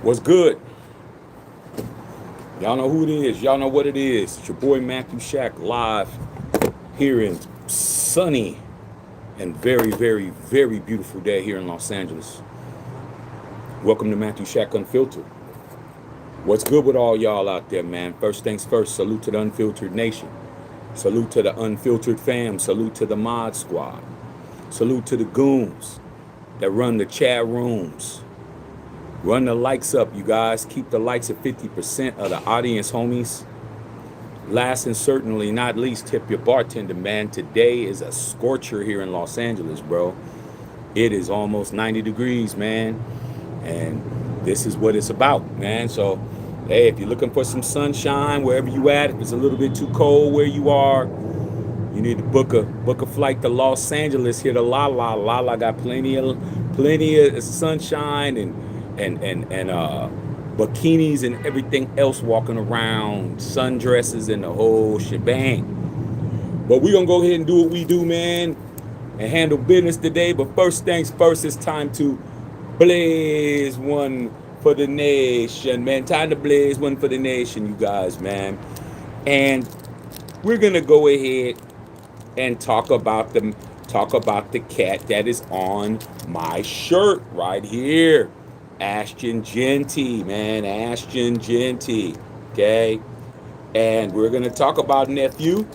What's good? Y'all know who it is. Y'all know what it is. It's your boy Matthew Shack live here in sunny and very, very, very beautiful day here in Los Angeles. Welcome to Matthew Shack Unfiltered. What's good with all y'all out there, man? First things first, salute to the Unfiltered Nation. Salute to the Unfiltered fam. Salute to the Mod Squad. Salute to the goons that run the chat rooms. Run the likes up, you guys. Keep the likes at 50% of the audience, homies. Last and certainly not least, tip your bartender, man. Today is a scorcher here in Los Angeles, bro. It is almost 90 degrees, man. And this is what it's about, man. So, hey, if you're looking for some sunshine, wherever you at, if it's a little bit too cold where you are, you need to book a flight to Los Angeles here to La got plenty of sunshine and bikinis and everything else walking around, sundresses and the whole shebang. But we're gonna go ahead and do what we do, man, and handle business today. But first things first, it's time to blaze one for the nation, man. Time to blaze one for the nation, you guys, man. And we're gonna go ahead and talk about the cat that is on my shirt right here. Ashton Genty, man. Ashton Genty. Okay. And we're going to talk about Nephew.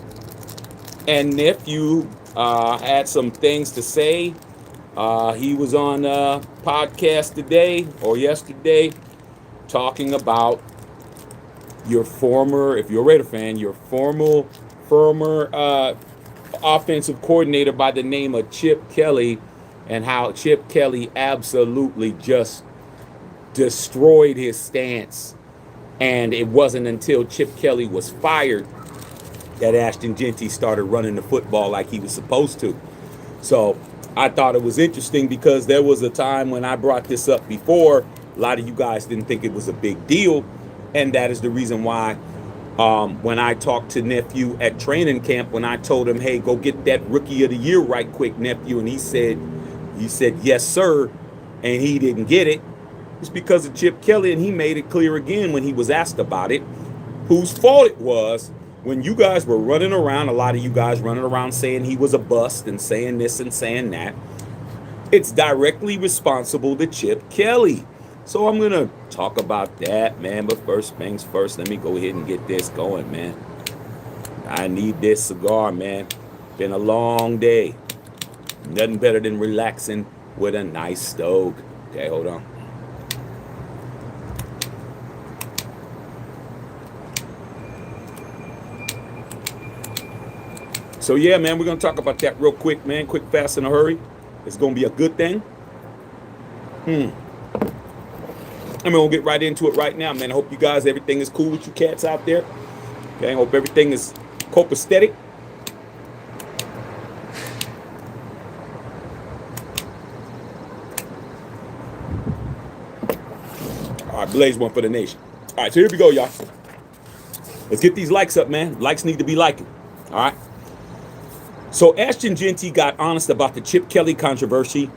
And Nephew had some things to say. He was on a podcast today or yesterday talking about your former, if you're a Raider fan, your former offensive coordinator by the name of Chip Kelly, and how Chip Kelly absolutely just destroyed his stance. And it wasn't until Chip Kelly was fired that Ashton Genty started running the football like he was supposed to. So I thought it was interesting because there was a time when I brought this up before. A lot of you guys didn't think it was a big deal. And that is the reason why when I talked to Nephew at training camp, when I told him, hey, go get that rookie of the year right quick, Nephew. And he said, yes, sir. And he didn't get it. It's because of Chip Kelly, and he made it clear again when he was asked about it, whose fault it was when you guys were running around, a lot of you guys running around saying he was a bust and saying this and saying that. It's directly responsible to Chip Kelly. So I'm going to talk about that, man. But first things first, let me go ahead and get this going, man. I need this cigar, man. Been a long day. Nothing better than relaxing with a nice stove. Okay, hold on. So yeah, man, we're going to talk about that real quick, man. Quick, fast, in a hurry. It's going to be a good thing. I'm going to get right into it right now, man. I hope you guys, everything is cool with you cats out there. Okay, I hope everything is copacetic. All right, blaze one for the nation. All right, so here we go, y'all. Let's get these likes up, man. Likes need to be liking. All right. So Ashton Genty got honest about the Chip Kelly controversy.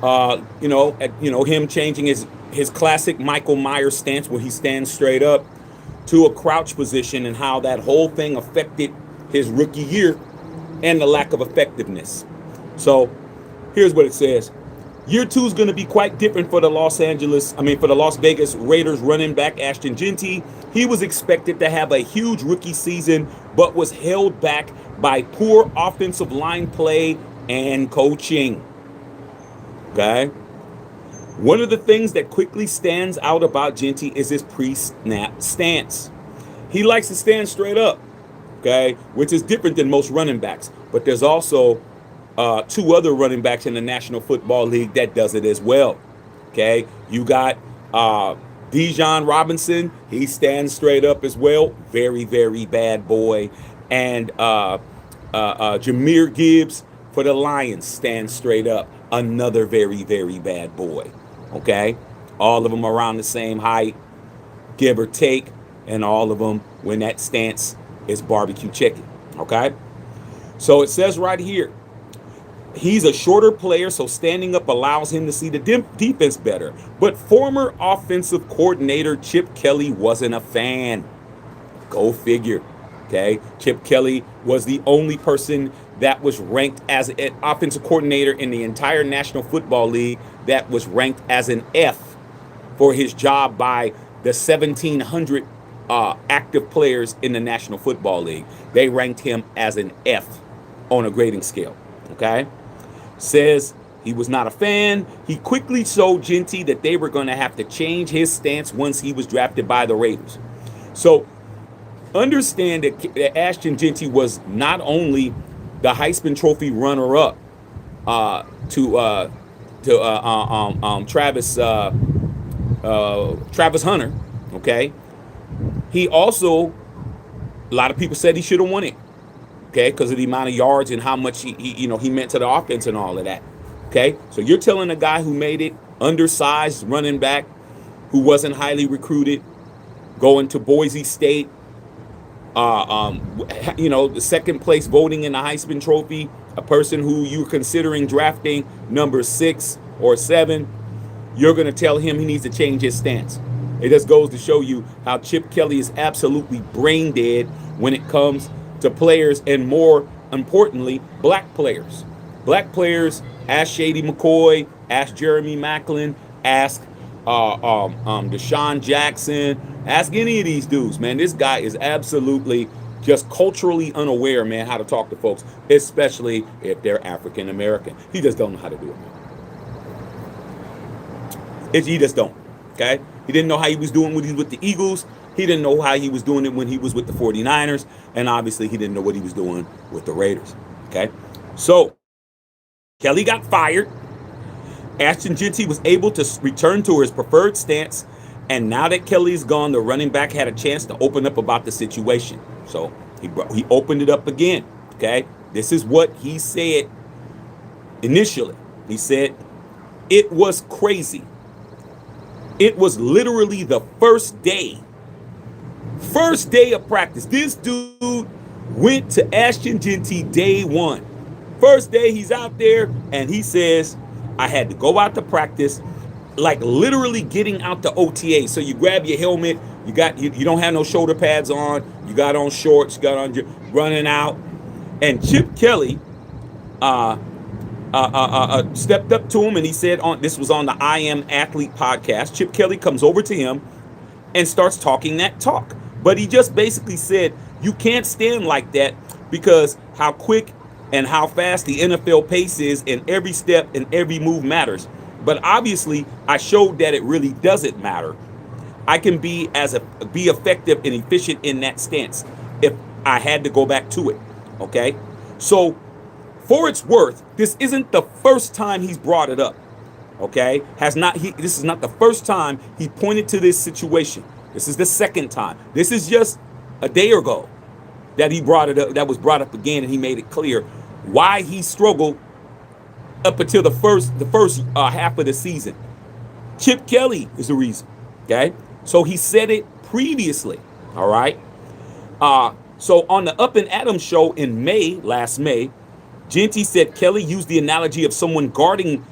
Him changing his classic Michael Myers stance where he stands straight up to a crouch position, and how that whole thing affected his rookie year and the lack of effectiveness. So here's what it says. Year 2 is going to be quite different for the Las Vegas Raiders running back Ashton Genty. He was expected to have a huge rookie season, but was held back by poor offensive line play and coaching. Okay? One of the things that quickly stands out about Jeanty is his pre-snap stance. He likes to stand straight up, okay, which is different than most running backs. But there's also 2 other running backs in the National Football League that does it as well. Okay, you got Bijan Robinson. He stands straight up as well. Very, very bad boy. And Jahmyr Gibbs for the Lions stands straight up. Another very, very bad boy. Okay, all of them around the same height, give or take, and all of them when that stance is barbecue chicken. Okay, so it says right here, He's a shorter player, so standing up allows him to see the defense better. But former offensive coordinator Chip Kelly wasn't a fan. Go figure. Okay. Chip Kelly was the only person that was ranked as an offensive coordinator in the entire National Football League that was ranked as an F for his job by the 1,700 active players in the National Football League. They ranked him as an F on a grading scale. Okay. Says he was not a fan. He quickly showed Jeanty that they were going to have to change his stance once he was drafted by the Raiders. So understand that Ashton Genty was not only the Heisman Trophy runner-up to Travis Hunter. Okay, he also, a lot of people said he should have won it. Okay, because of the amount of yards and how much he meant to the offense and all of that. Okay, so you're telling a guy who made it, undersized running back, who wasn't highly recruited, going to Boise State, the second place voting in the Heisman Trophy, a person who you're considering drafting number 6 or 7, you're going to tell him he needs to change his stance. It just goes to show you how Chip Kelly is absolutely brain dead when it comes to players, and more importantly, black players. Black players, ask Shady McCoy, ask Jeremy Maclin, ask Deshaun Jackson, ask any of these dudes, man. This guy is absolutely just culturally unaware, man, how to talk to folks, especially if they're African American. He just don't know how to do it, man. He just don't, okay? He didn't know how he was doing when he was with the Eagles. He didn't know how he was doing it when he was with the 49ers. And obviously, he didn't know what he was doing with the Raiders, okay? So, Kelly got fired. Ashton Genty was able to return to his preferred stance. And now that Kelly's gone, the running back had a chance to open up about the situation. So he opened it up again, okay? This is what he said initially. He said, it was crazy. It was literally the first day of practice. This dude went to Ashton Genty day one. First day he's out there, and he says, I had to go out to practice, like literally getting out to OTA. So you grab your helmet, you don't have no shoulder pads on, you got on shorts, you got on running out. And Chip Kelly stepped up to him, and he said, this was on the I Am Athlete podcast. Chip Kelly comes over to him and starts talking that talk. But he just basically said, you can't stand like that because how quick and how fast the NFL pace is, and every step and every move matters. But obviously, I showed that it really doesn't matter. I can be effective and efficient in that stance if I had to go back to it. Okay? So, for its worth, this isn't the first time he's brought it up. Okay? This is not the first time he pointed to this situation. This is the second time. This is just a day ago that he brought it up, that was brought up again, and he made it clear why he struggled up until the first half of the season. Chip Kelly is the reason. Okay? So he said it previously. All right? So on the Up and Adams show in last May, Jeanty said Kelly used the analogy of someone guarding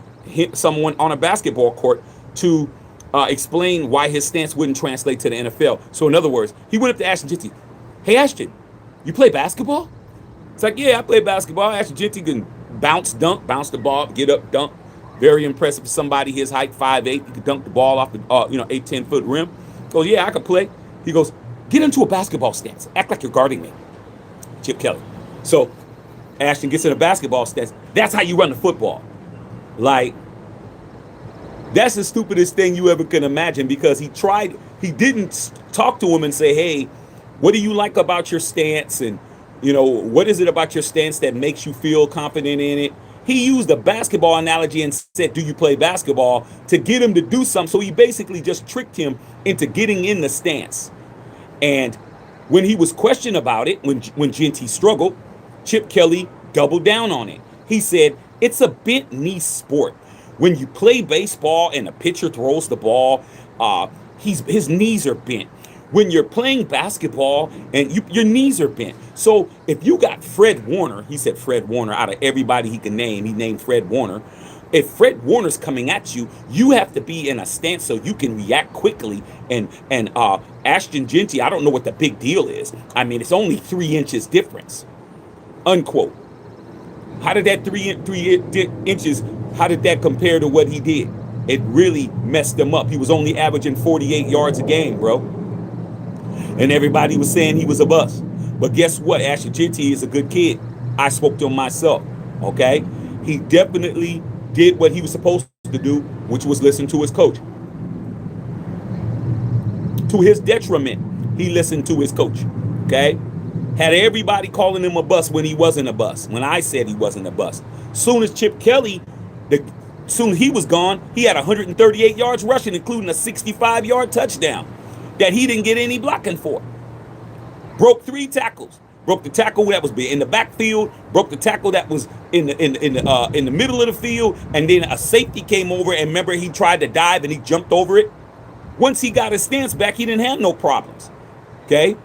someone on a basketball court to explain why his stance wouldn't translate to the NFL. So in other words, he went up to Ashton Genty. Hey, Ashton, you play basketball? It's like, yeah, I play basketball. Ashton Genty can bounce the ball, get up, dunk. Very impressive for somebody his height, 5'8". He could dunk the ball off the 8-10 foot rim. Goes, yeah, I could play. He goes, get into a basketball stance. Act like you're guarding me. Chip Kelly. So Ashton gets in a basketball stance. That's how you run the football. Like, that's the stupidest thing you ever can imagine, because he didn't talk to him and say, hey, what do you like about your stance? And, what is it about your stance that makes you feel confident in it? He used a basketball analogy and said, do you play basketball, to get him to do something. So he basically just tricked him into getting in the stance. And when he was questioned about it, when Jeanty struggled, Chip Kelly doubled down on it. He said, it's a bent knee sport. When you play baseball and a pitcher throws the ball, his knees are bent. when you're playing basketball and your knees are bent. So if you got Fred Warner, he said Fred Warner, out of everybody he can name, he named Fred Warner. If Fred Warner's coming at you, you have to be in a stance so you can react quickly. And Ashton Genty, I don't know what the big deal is. I mean, it's only 3 inches difference, unquote. How did that 3 inches, how did that compare to what he did? It really messed him up. He was only averaging 48 yards a game, bro. And everybody was saying he was a bust. But guess what? Ashton Genty is a good kid. I spoke to him myself, okay? He definitely did what he was supposed to do, which was listen to his coach. To his detriment, he listened to his coach, okay? Had everybody calling him a bust when he wasn't a bust, when I said he wasn't a bust. Soon as Chip Kelly, soon he was gone, he had 138 yards rushing, including a 65-yard touchdown that he didn't get any blocking for. Broke 3 tackles. Broke the tackle that was in the backfield, broke the tackle that was in the middle of the field, and then a safety came over, and remember he tried to dive and he jumped over it. Once he got his stance back, he didn't have no problems. Okay?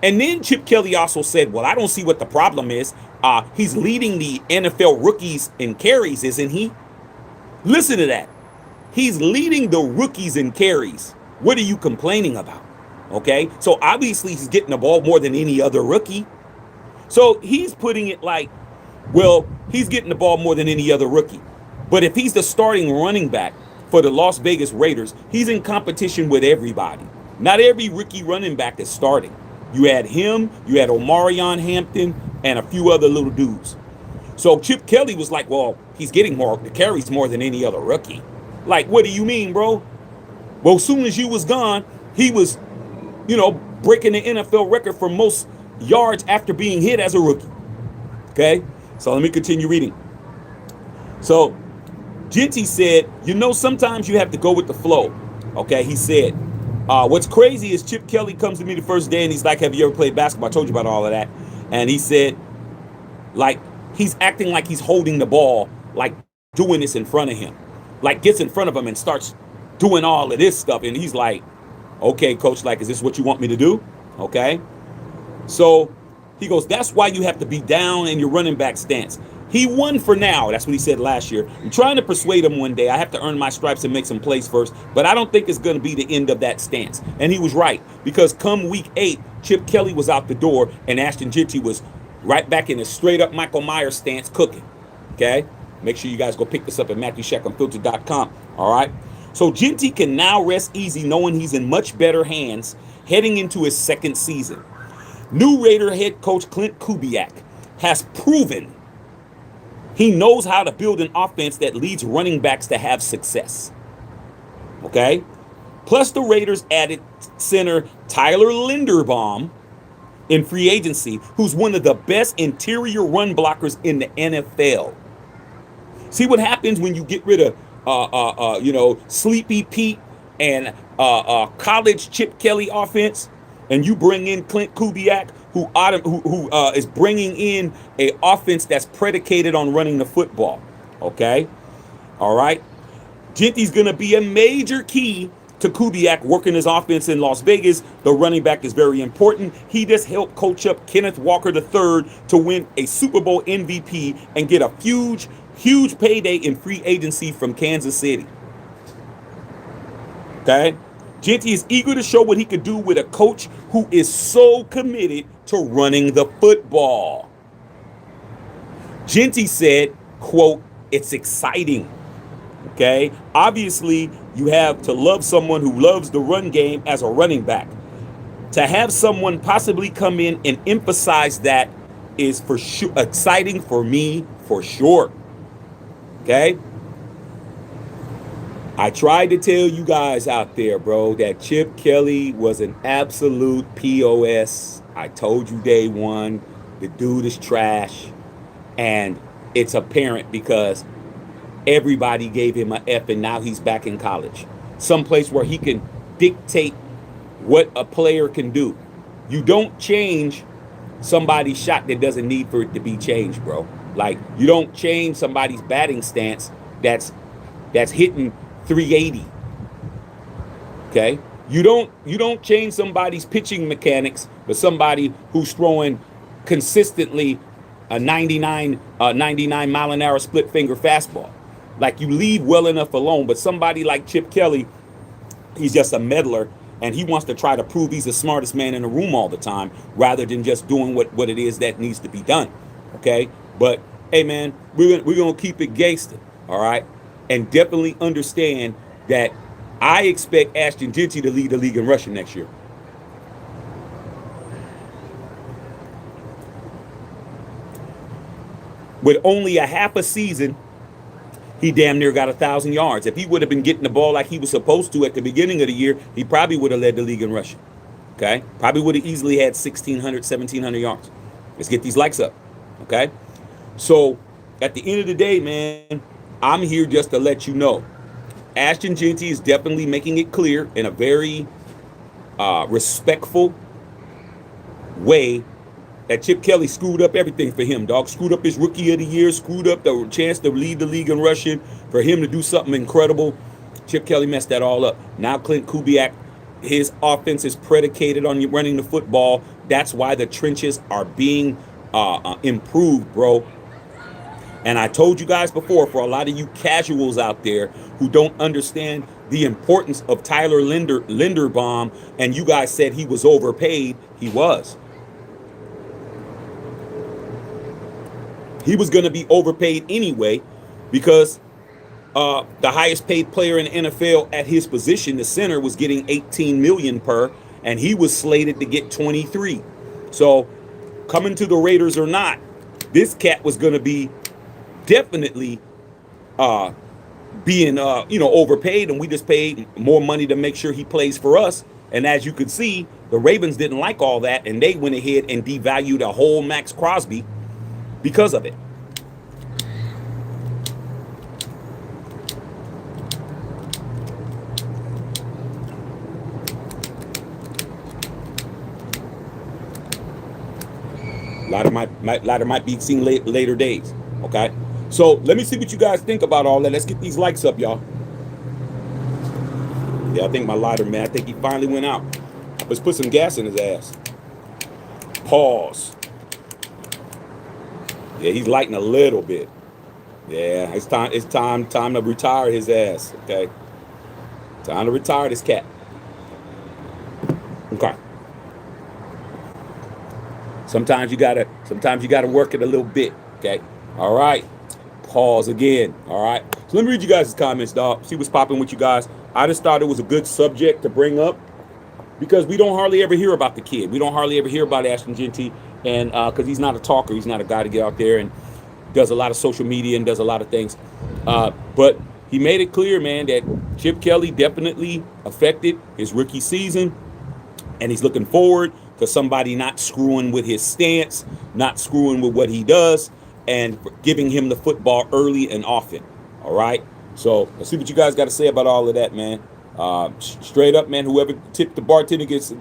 And then Chip Kelly also said, well, I don't see what the problem is. He's leading the NFL rookies in carries, isn't he? Listen to that. He's leading the rookies in carries. What are you complaining about? Okay, so obviously he's getting the ball more than any other rookie. So he's putting it like, well, he's getting the ball more than any other rookie. But if he's the starting running back for the Las Vegas Raiders, he's in competition with everybody. Not every rookie running back is starting. You had him, you had Omarion Hampton, and a few other little dudes. So Chip Kelly was like, well, he's getting the carries more than any other rookie. Like, what do you mean, bro? Well, as soon as you was gone, he was, breaking the NFL record for most yards after being hit as a rookie. Okay? So let me continue reading. So Jeanty said, sometimes you have to go with the flow. Okay? He said, what's crazy is Chip Kelly comes to me the first day and he's like, have you ever played basketball? I told you about all of that. And he said, like, he's acting like he's holding the ball, like doing this in front of him. Like gets in front of him and starts doing all of this stuff. And he's like, okay, coach, like, is this what you want me to do? Okay. So he goes, that's why you have to be down in your running back stance. He won for now. That's what he said last year. I'm trying to persuade him one day. I have to earn my stripes and make some plays first, but I don't think it's going to be the end of that stance. And he was right, because come week 8, Chip Kelly was out the door and Ashton Genty was right back in a straight up Michael Myers stance cooking. Okay. Make sure you guys go pick this up at MatthewShackUnfiltered.com. All right. So Jeanty can now rest easy knowing he's in much better hands heading into his second season. New Raider head coach Clint Kubiak has proven he knows how to build an offense that leads running backs to have success. Okay? Plus the Raiders added center Tyler Linderbaum in free agency, who's one of the best interior run blockers in the NFL. See what happens when you get rid of Sleepy Pete and college Chip Kelly offense, and you bring in Clint Kubiak, who is bringing in a offense that's predicated on running the football. Okay, all right. Jeanty's gonna be a major key to Kubiak working his offense in Las Vegas. The running back is very important. He just helped coach up Kenneth Walker III to win a Super Bowl MVP and get a huge payday in free agency from Kansas City. Okay? Jeanty is eager to show what he could do with a coach who is so committed to running the football. Jeanty said, quote, it's exciting. Okay? Obviously, you have to love someone who loves the run game as a running back. To have someone possibly come in and emphasize that is for sure exciting for me, for sure. Okay? I tried to tell you guys out there, bro, that Chip Kelly was an absolute POS. I told you day one, the dude is trash. And it's apparent because everybody gave him an F, and now he's back in college. Someplace where he can dictate what a player can do. You don't change somebody's shot that doesn't need for it to be changed, bro. Like, you don't change somebody's batting stance that's hitting 380. Okay? You don't change somebody's pitching mechanics, but somebody who's throwing consistently a 99 mile an hour split finger fastball. Like, you leave well enough alone, but somebody like Chip Kelly, he's just a meddler, and he wants to try to prove he's the smartest man in the room all the time, rather than just doing what it is that needs to be done. Okay, but hey, man, we're gonna keep it gangster, all right, and definitely understand that I expect Ashton Genty to lead the league in rushing next year. With only a half a season, he damn near got 1,000 yards. If he would have been getting the ball like he was supposed to at the beginning of the year, he probably would have led the league in rushing. Okay, probably would have easily had 1,600, 1,700 yards. Let's get these likes up. Okay, so at the end of the day, man, I'm here just to let you know, Ashton Genty is definitely making it clear in a very respectful way that Chip Kelly screwed up everything for him, dog. Screwed up his rookie of the year, screwed up the chance to lead the league in rushing, for him to do something incredible. Chip Kelly messed that all up. Now Clint Kubiak, his offense is predicated on running the football. That's why the trenches are being improved, bro. And I told you guys before, for a lot of you casuals out there who don't understand the importance of Tyler Linderbaum, and you guys said he was overpaid, he was. He was going to be overpaid anyway, because the highest paid player in the NFL at his position, the center, was getting 18 million per, and he was slated to get 23. So, coming to the Raiders or not, this cat was going to be definitely being overpaid, and we just paid more money to make sure he plays for us. And as you could see, the Ravens didn't like all that, and they went ahead and devalued a whole Maxx Crosby because of it. Ladder might be seen later days. Okay, so let me see what you guys think about all that. Let's get these likes up, y'all. Yeah, I think my lighter, man, I think he finally went out. Let's put some gas in his ass. Pause. Yeah, he's lighting a little bit. Yeah, it's time to retire his ass. Okay, time to retire this cat. Okay. Sometimes you gotta work it a little bit. Okay. All right. Pause again. All right. So let me read you guys' comments, dog. See what's popping with you guys. I just thought it was a good subject to bring up, because we don't hardly ever hear about the kid. We don't hardly ever hear about Ashton Genty, and because he's not a talker, he's not a guy to get out there and does a lot of social media and does a lot of things. But he made it clear, man, that Chip Kelly definitely affected his rookie season, and he's looking forward to somebody not screwing with his stance, not screwing with what he does, and giving him the football early and often. All right. So let's see what you guys got to say about all of that, man. Straight up, man. Whoever tipped the bartender gets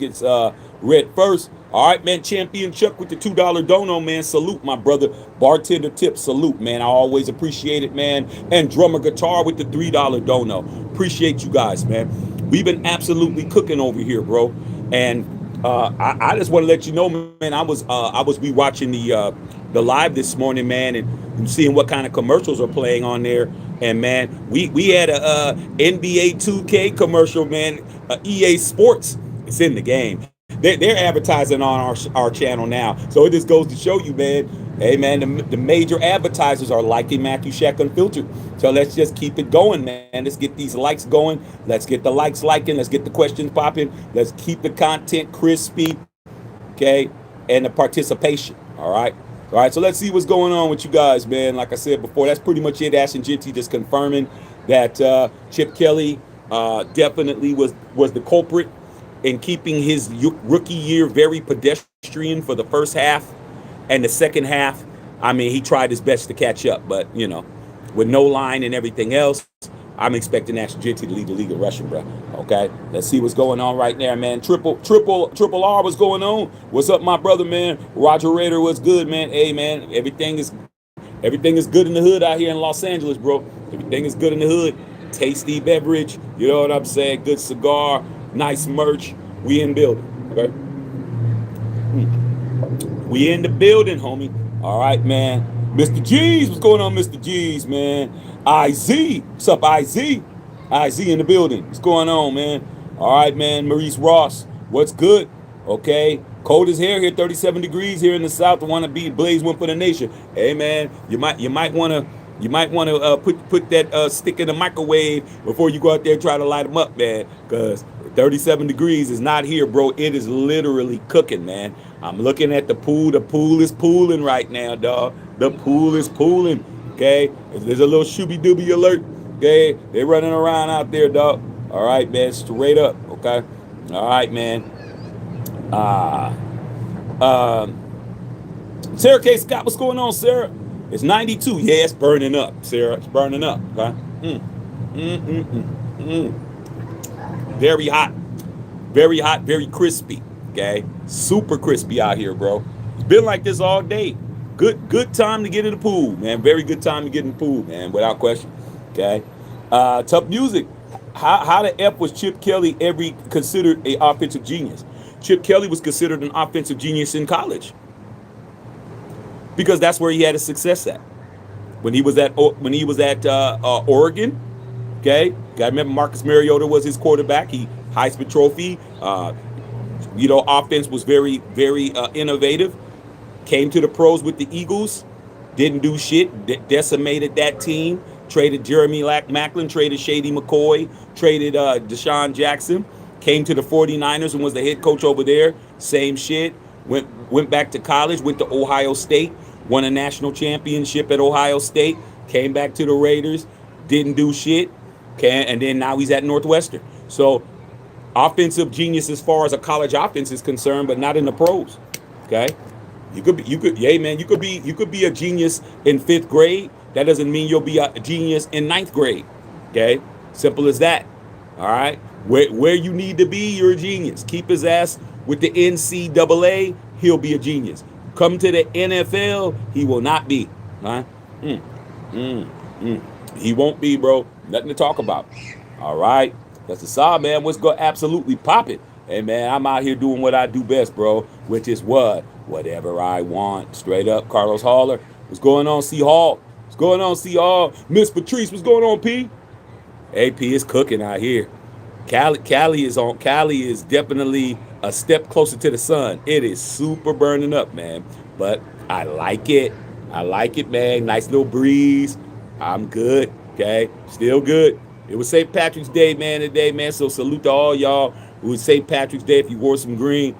read first. All right, man. Champion Chuck with the $2 dono, man. Salute, my brother. Bartender tip, salute, man. I always appreciate it, man. And Drummer Guitar with the $3 dono. Appreciate you guys, man. We've been absolutely cooking over here, bro. And I just want to let you know, man. I was rewatching the live this morning, man, and seeing what kind of commercials are playing on there. And man, we had a NBA 2K commercial, man. EA Sports, it's in the game. They're advertising on our channel now. So it just goes to show you, man. Hey, man, the major advertisers are liking Matthew Shack Unfiltered. So let's just keep it going, man. Let's get these likes going. Let's get the likes liking. Let's get the questions popping. Let's keep the content crispy, okay, and the participation, all right? All right, so let's see what's going on with you guys, man. Like I said before, that's pretty much it. Ashton Genty just confirming that Chip Kelly definitely was the culprit in keeping his rookie year very pedestrian for the first half. And the second half, I mean, he tried his best to catch up. But, you know, with no line and everything else, I'm expecting Ashton Genty to lead the league in rushing, bro. Okay, let's see what's going on right there, man. Triple R, what's going on? What's up, my brother, man? Roger Raider, what's good, man? Hey, man, everything is good in the hood out here in Los Angeles, bro. Everything is good in the hood. Tasty beverage, you know what I'm saying? Good cigar. Nice merch. We in building. Okay. We in the building, homie. All right, man. Mr. G's, what's going on, Mr. G's, man? IZ, what's up, IZ? IZ in the building. What's going on, man? All right, man. Maurice Ross, what's good? Okay. Cold as hair here, 37 degrees here in the south. I want to be blaze one for the nation. Hey, man, you might want to put that stick in the microwave before you go out there and try to light them up, man. Because 37 degrees is not here, bro. It is literally cooking, man. I'm looking at the pool. The pool is pooling right now, dog. The pool is pooling. Okay, there's a little shooby-dooby alert. Okay, they're running around out there, dog. All right, man, straight up. Okay, all right, man. Sarah K. Scott, what's going on, Sarah? It's 92. Yeah, it's burning up, Sarah. It's burning up. Okay. Very hot, very crispy. Okay, super crispy out here, bro. It's been like this all day. Good time to get in the pool, man. Very good time to get in the pool, man, without question. Okay. Tough music. How the F was Chip Kelly ever considered an offensive genius? Chip Kelly was considered an offensive genius in college because that's where he had his success at. When he was at Oregon, okay. Got to remember Marcus Mariota was his quarterback. He Heisman Trophy. Offense was very innovative. Came to the pros with the Eagles, didn't do shit, decimated that team. Traded Jeremy Maclin, traded Shady McCoy, traded Deshaun Jackson. Came to the 49ers and was the head coach over there. Same shit. Went back to college, went to Ohio State, won a national championship at Ohio State. Came back to the Raiders, didn't do shit. Okay, and then now he's at Northwestern. So, offensive genius as far as a college offense is concerned, but not in the pros. Okay, you could be a genius in 5th grade. That doesn't mean you'll be a genius in 9th grade. Okay, simple as that. All right, where you need to be, you're a genius. Keep his ass with the NCAA, he'll be a genius. Come to the NFL, he will not be. Huh? He won't be, bro. Nothing to talk about. All right. That's the side, man. What's going absolutely pop it? Hey, man, I'm out here doing what I do best, bro, which is what? Whatever I want. Straight up, Carlos Haller. What's going on, C. Hall? What's going on, C. Hall? Miss Patrice, what's going on, P? Hey, P, it's cooking out here. Cali is definitely a step closer to the sun. It is super burning up, man. But I like it. I like it, man. Nice little breeze. I'm good. Okay, still good. It was St. Patrick's Day, man, today, man. So salute to all y'all who was St. Patrick's Day. If you wore some green,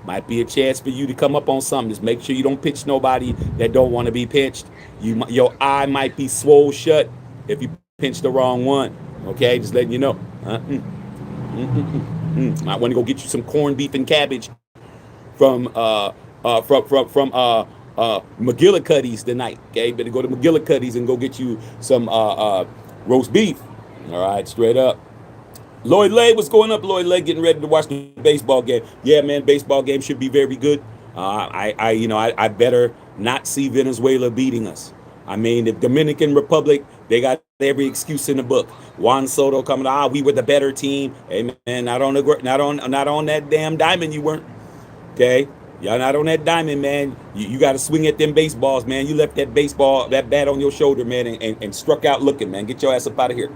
might be a chance for you to come up on something. Just make sure you don't pitch nobody that don't want to be pinched. Your eye might be swole shut if you pinch the wrong one. Okay, just letting you know. Might want to go get you some corned beef and cabbage from McGillicuddy's tonight. Okay, better go to McGillicuddy's and go get you some roast beef. All right, straight up. Lloyd Lay, what's going up? Lloyd Lay getting ready to watch the baseball game. Yeah, man, baseball game should be very good. I better not see Venezuela beating us. I mean, the Dominican Republic, they got every excuse in the book. Juan Soto coming out, we were the better team. Hey, man, not on that damn diamond you weren't. Okay, y'all not on that diamond, man. You got to swing at them baseballs, man. You left that bat on your shoulder, man, and struck out looking, man. Get your ass up out of here.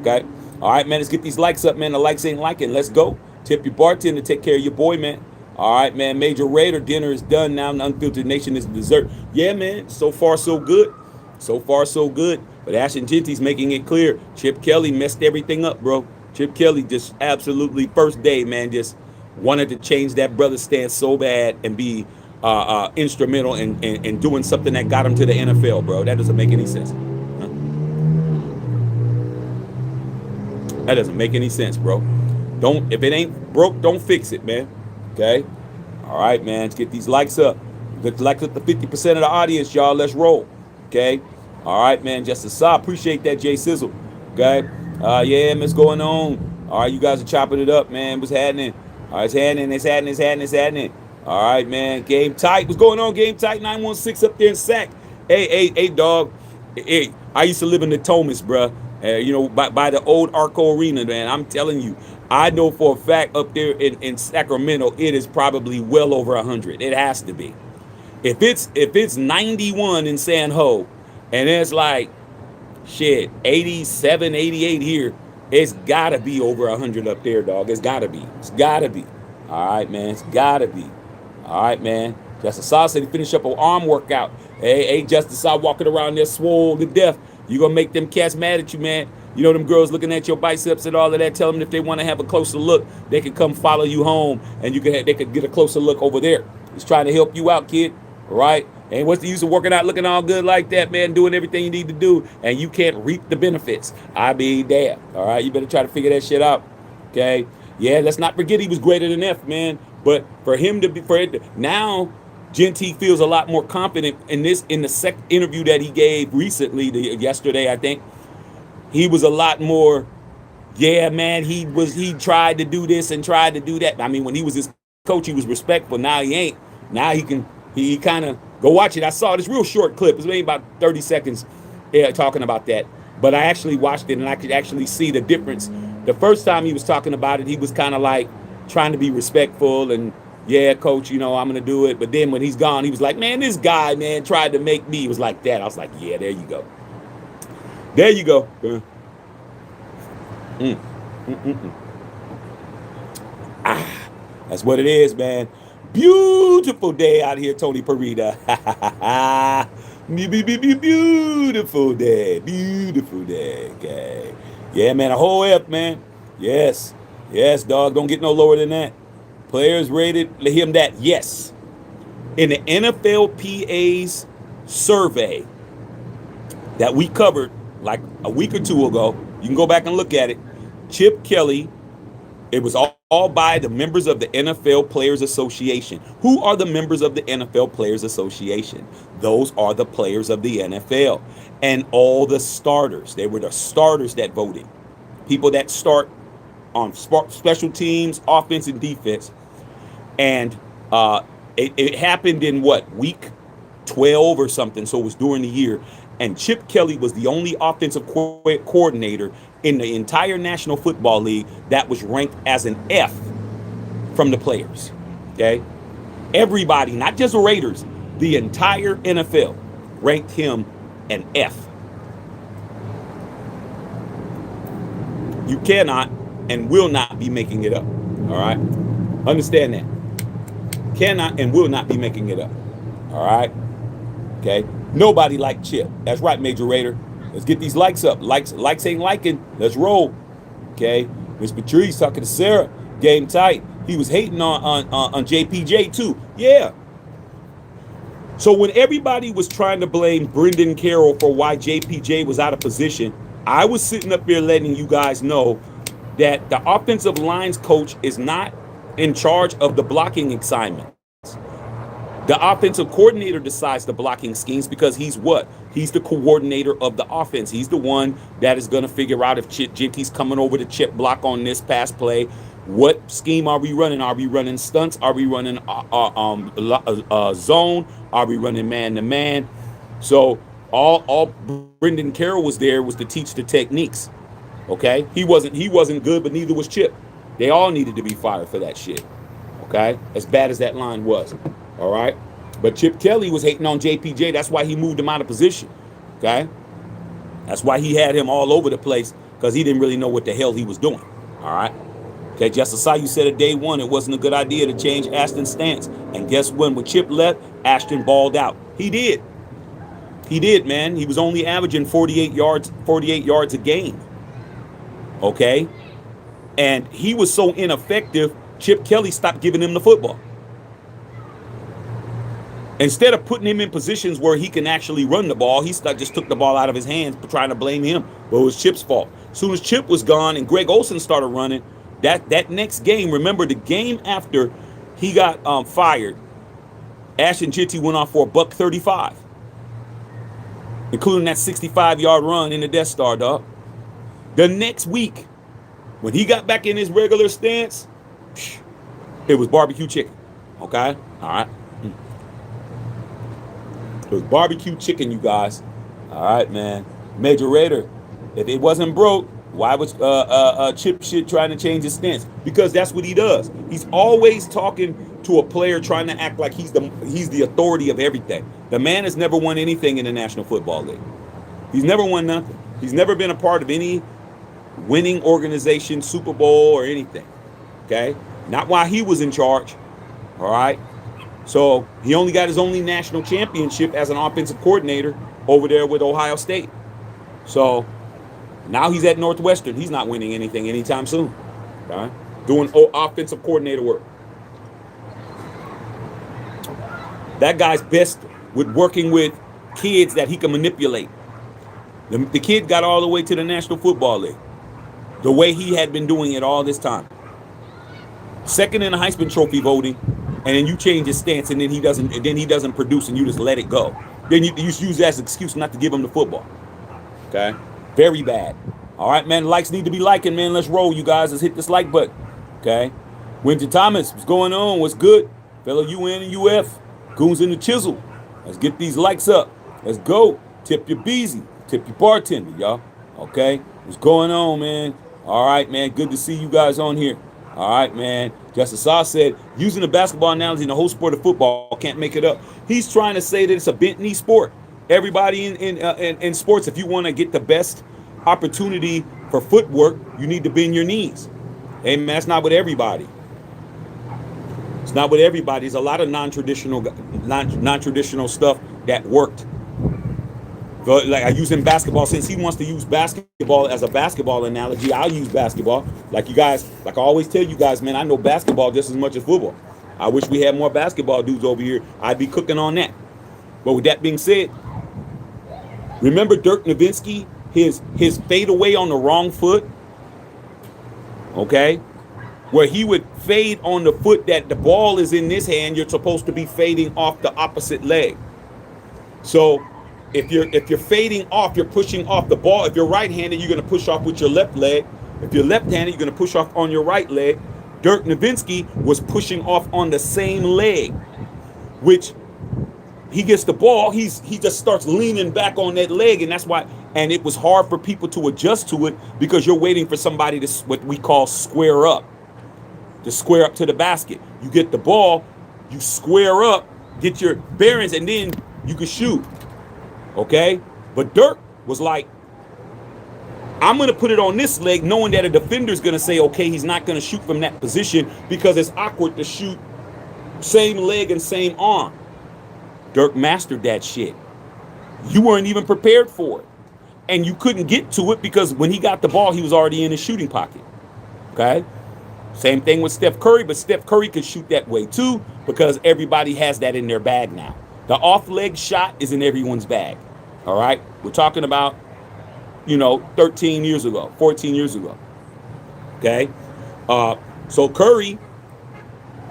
Okay. All right, man, let's get these likes up, man. The likes ain't liking. Let's go. Tip your bartender. Take care of your boy, man. All right, man. Major Raider dinner is done now. The Unfiltered Nation is dessert. Yeah, man. So far, so good. So far, so good. But Ashton Genty's making it clear. Chip Kelly messed everything up, bro. Chip Kelly just absolutely first day, man, just wanted to change that brother's stance so bad and be instrumental in doing something that got him to the NFL, bro. That doesn't make any sense. That doesn't make any sense, bro. If it ain't broke, don't fix it, man. Okay? All right, man. Let's get these likes up. Let's like up to 50% of the audience, y'all. Let's roll. Okay? All right, man. Just a saw. Appreciate that, Jay Sizzle. Okay? Yeah, man, what's going on? All right, you guys are chopping it up, man. What's happening? All right, it's happening. All right, man. Game tight. What's going on, Game tight? 916 up there in Sac. Hey, dog. Hey, I used to live in the Thomas, bruh. You know, by the old Arco Arena, man. I'm telling you, I know for a fact up there in Sacramento, it is probably well over 100. It has to be. If it's 91 in San Ho, and it's like shit 87, 88 here, it's gotta be over 100 up there, dog. It's gotta be. It's gotta be. All right, man. It's gotta be. All right, man. Justice Saw said he finished up an arm workout. Hey, Justice Saw walking around there swole to death. You gonna make them cats mad at you, man. You know them girls looking at your biceps and all of that. Tell them if they want to have a closer look, they can come follow you home, and they could get a closer look over there. He's trying to help you out, kid. All right? And what's the use of working out looking all good like that, man, doing everything you need to do, and you can't reap the benefits? I be damn. All right? You better try to figure that shit out. Okay? Yeah, let's not forget he was greater than F, man. But for him to be, now, Jeanty feels a lot more confident in the second interview that he gave recently, yesterday, I think. He was a lot more, yeah, man, he tried to do this and tried to do that. I mean, when he was his coach, he was respectful. Now he ain't. Now he kind of, go watch it. I saw this real short clip. It was maybe about 30 seconds talking about that. But I actually watched it, and I could actually see the difference. The first time he was talking about it, he was kind of like trying to be respectful and, yeah, coach, you know, I'm going to do it. But then when he's gone, he was like, man, this guy, man, tried to make me. He was like that. I was like, yeah, there you go. There you go. That's what it is, man. Beautiful day out here, Tony Parita. Beautiful day. Beautiful day. Okay. Yeah, man, a whole F, man. Yes. Yes, dog. Don't get no lower than that. Players rated him that. Yes. In the NFLPA's survey that we covered like a week or two ago, you can go back and look at it. Chip Kelly, it was all by the members of the NFL Players Association. Who are the members of the NFL Players Association? Those are the players of the NFL. And all the starters. They were the starters that voted. People that start on special teams, offense, and defense. And it happened in week 12 or something, so it was during the year. And Chip Kelly was the only offensive coordinator in the entire National Football League that was ranked as an F from the players. Okay? Everybody, not just the Raiders, the entire NFL ranked him an F. You cannot and will not be making it up. All right? Understand that. Cannot and will not be making it up. All right? Okay? Nobody liked Chip. That's right, Major Raider. Let's get these likes up. Likes ain't liking. Let's roll. Okay? Miss Patrice talking to Sarah. Game tight. He was hating on JPJ too. Yeah. So when everybody was trying to blame Brendan Carroll for why JPJ was out of position, I was sitting up here letting you guys know that the offensive lines coach is not in charge of the blocking assignment. The offensive coordinator decides the blocking schemes because he's what? He's the coordinator of the offense. He's the one that is going to figure out if Jeanty's coming over to chip block on this pass play. What scheme are we running? Are we running stunts? Are we running zone? Are we running man-to-man? So all Brendan Carroll was there was to teach the techniques. Okay? He wasn't good, but neither was Chip. They all needed to be fired for that shit. Okay? As bad as that line was. All right? But Chip Kelly was hating on JPJ. That's why he moved him out of position. Okay? That's why he had him all over the place, because he didn't really know what the hell he was doing. All right? Okay, Justice Saw, you said at day one it wasn't a good idea to change Ashton's stance. And guess when Chip left, Ashton balled out. He did. He did, man. He was only averaging 48 yards a game. Okay? And he was so ineffective, Chip Kelly stopped giving him the football. Instead of putting him in positions where he can actually run the ball, he just took the ball out of his hands, trying to blame him. But it was Chip's fault. As soon as Chip was gone and Greg Olsen started running, that next game, remember the game after he got fired, Ashton Genty went off for $135, including that 65-yard run in the Death Star, dog. The next week, when he got back in his regular stance, it was barbecue chicken. Okay? All right? It was barbecue chicken, you guys. All right, man. Major Raider, If it wasn't broke, why was Chip shit trying to change his stance? Because that's what he does. He's always talking to a player, trying to act like he's the authority of everything. The man has never won anything in the National Football League. He's never won nothing. He's never been a part of any winning organization, Super Bowl or anything. Okay? Not while he was in charge. All right? So he only got his only national championship as an offensive coordinator over there with Ohio State. So now he's at Northwestern. He's not winning anything anytime soon. Okay? Doing offensive coordinator work. That guy's best with working with kids that he can manipulate. The kid got all the way to the National Football League the way he had been doing it all this time. Second in the Heisman Trophy voting, and then you change his stance, and then he doesn't produce, and you just let it go. Then you use that as an excuse not to give him the football. Okay? Very bad. All right, man. Likes need to be liking, man. Let's roll, you guys. Let's hit this like button. Okay? Winter Thomas, what's going on? What's good? Fellow UN and UF. Goons in the chisel. Let's get these likes up. Let's go. Tip your beezy. Tip your bartender, y'all. Okay? What's going on, man? All right, man. Good to see you guys on here. All right, man. Justice Saw said, using the basketball analogy in the whole sport of football, can't make it up. He's trying to say that it's a bent knee sport. Everybody in sports, if you want to get the best opportunity for footwork, you need to bend your knees. Hey, man, that's not with everybody. It's not with everybody. There's a lot of non-traditional stuff that worked. Like I use in basketball, since he wants to use basketball as a basketball analogy, I'll use basketball. Like you guys, like I always tell you guys, man, I know basketball just as much as football. I wish we had more basketball dudes over here. I'd be cooking on that. But with that being said, remember Dirk Nowitzki, his fadeaway on the wrong foot? Okay? Where he would fade on the foot that the ball is in this hand, you're supposed to be fading off the opposite leg. So if you're fading off, you're pushing off the ball. If you're right-handed, you're going to push off with your left leg. If you're left-handed, you're going to push off on your right leg. Dirk Nowitzki was pushing off on the same leg, which he gets the ball, he just starts leaning back on that leg, and that's why. And it was hard for people to adjust to it because you're waiting for somebody to what we call square up, to square up to the basket. You get the ball, you square up, get your bearings, and then you can shoot. Okay? But Dirk was like, I'm going to put it on this leg knowing that a defender's going to say, okay, he's not going to shoot from that position because it's awkward to shoot same leg and same arm. Dirk mastered that shit. You weren't even prepared for it. And you couldn't get to it because when he got the ball, he was already in his shooting pocket. Okay? Same thing with Steph Curry, but Steph Curry could shoot that way too because everybody has that in their bag now. The off-leg shot is in everyone's bag. All right? We're talking about, 13 years ago, 14 years ago. Okay? So Curry,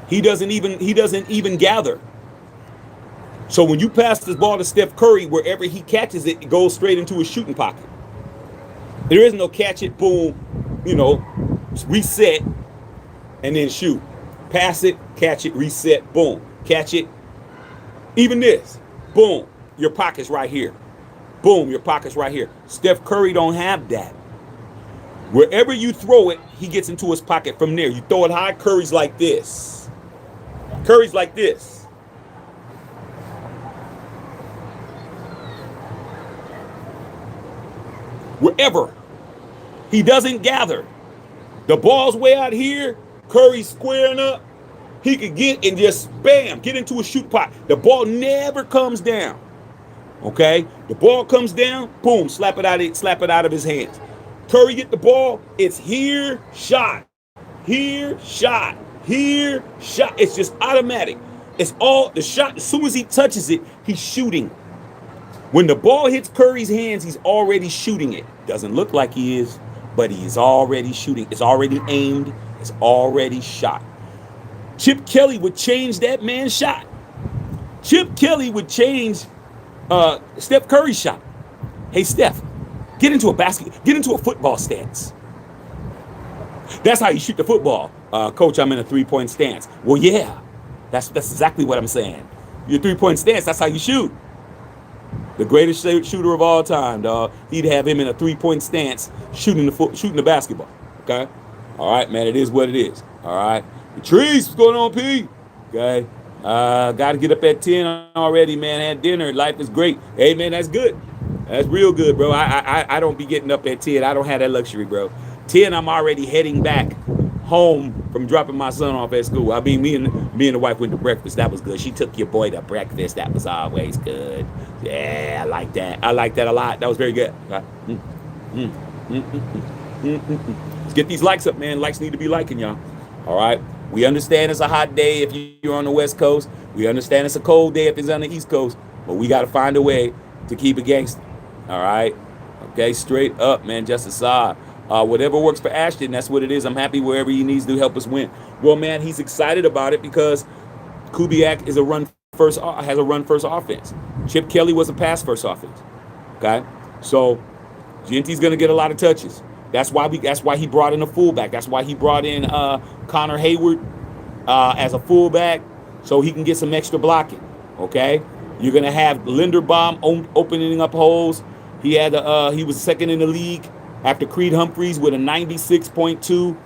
he doesn't even gather. So when you pass this ball to Steph Curry, wherever he catches it, it goes straight into his shooting pocket. There is no catch it, boom, reset, and then shoot. Pass it, catch it, reset, boom. Catch it. Even this, boom, your pocket's right here. Boom, your pocket's right here. Steph Curry don't have that. Wherever you throw it, he gets into his pocket from there. You throw it high, Curry's like this. Curry's like this. Wherever. He doesn't gather. The ball's way out here. Curry's squaring up. He could get and just, bam, get into a shoot pot. The ball never comes down. Okay? The ball comes down, boom, slap it out of his hands. Curry get the ball, it's here, shot. Here, shot. Here, shot. It's just automatic. It's all the shot. As soon as he touches it, he's shooting. When the ball hits Curry's hands, he's already shooting it. Doesn't look like he is, but he is already shooting. It's already aimed. It's already shot. Chip Kelly would change that man's shot. Chip Kelly would change Steph Curry's shot. Hey, Steph, get into a football stance. That's how you shoot the football. Coach, I'm in a three-point stance. Well, yeah, that's exactly what I'm saying. Your three-point stance, that's how you shoot. The greatest shooter of all time, dog. He'd have him in a three-point stance shooting the basketball. Okay? All right, man, it is what it is. All right? Patrice, what's going on, P? Okay? Got to get up at 10 already, man. Had dinner. Life is great. Hey, man, that's good. That's real good, bro. I don't be getting up at 10. I don't have that luxury, bro. 10, I'm already heading back home from dropping my son off at school. I mean, me and the wife went to breakfast. That was good. She took your boy to breakfast. That was always good. Yeah, I like that. I like that a lot. That was very good. Let's get these likes up, man. Likes need to be liking, y'all. All right. We understand it's a hot day if you're on the West Coast. We understand it's a cold day if it's on the East Coast. But we got to find a way to keep it gangster. All right. Okay. Straight up, man. Just aside. Whatever works for Ashton, that's what it is. I'm happy wherever he needs to help us win. Well, man, he's excited about it because Kubiak is has a run first offense. Chip Kelly was a pass first offense. Okay, so Jeanty's gonna get a lot of touches. That's why he brought in a fullback. That's why he brought in Connor Hayward as a fullback, so he can get some extra blocking. Okay, you're gonna have Linderbaum opening up holes. He was second in the league after Creed Humphreys with a 96.2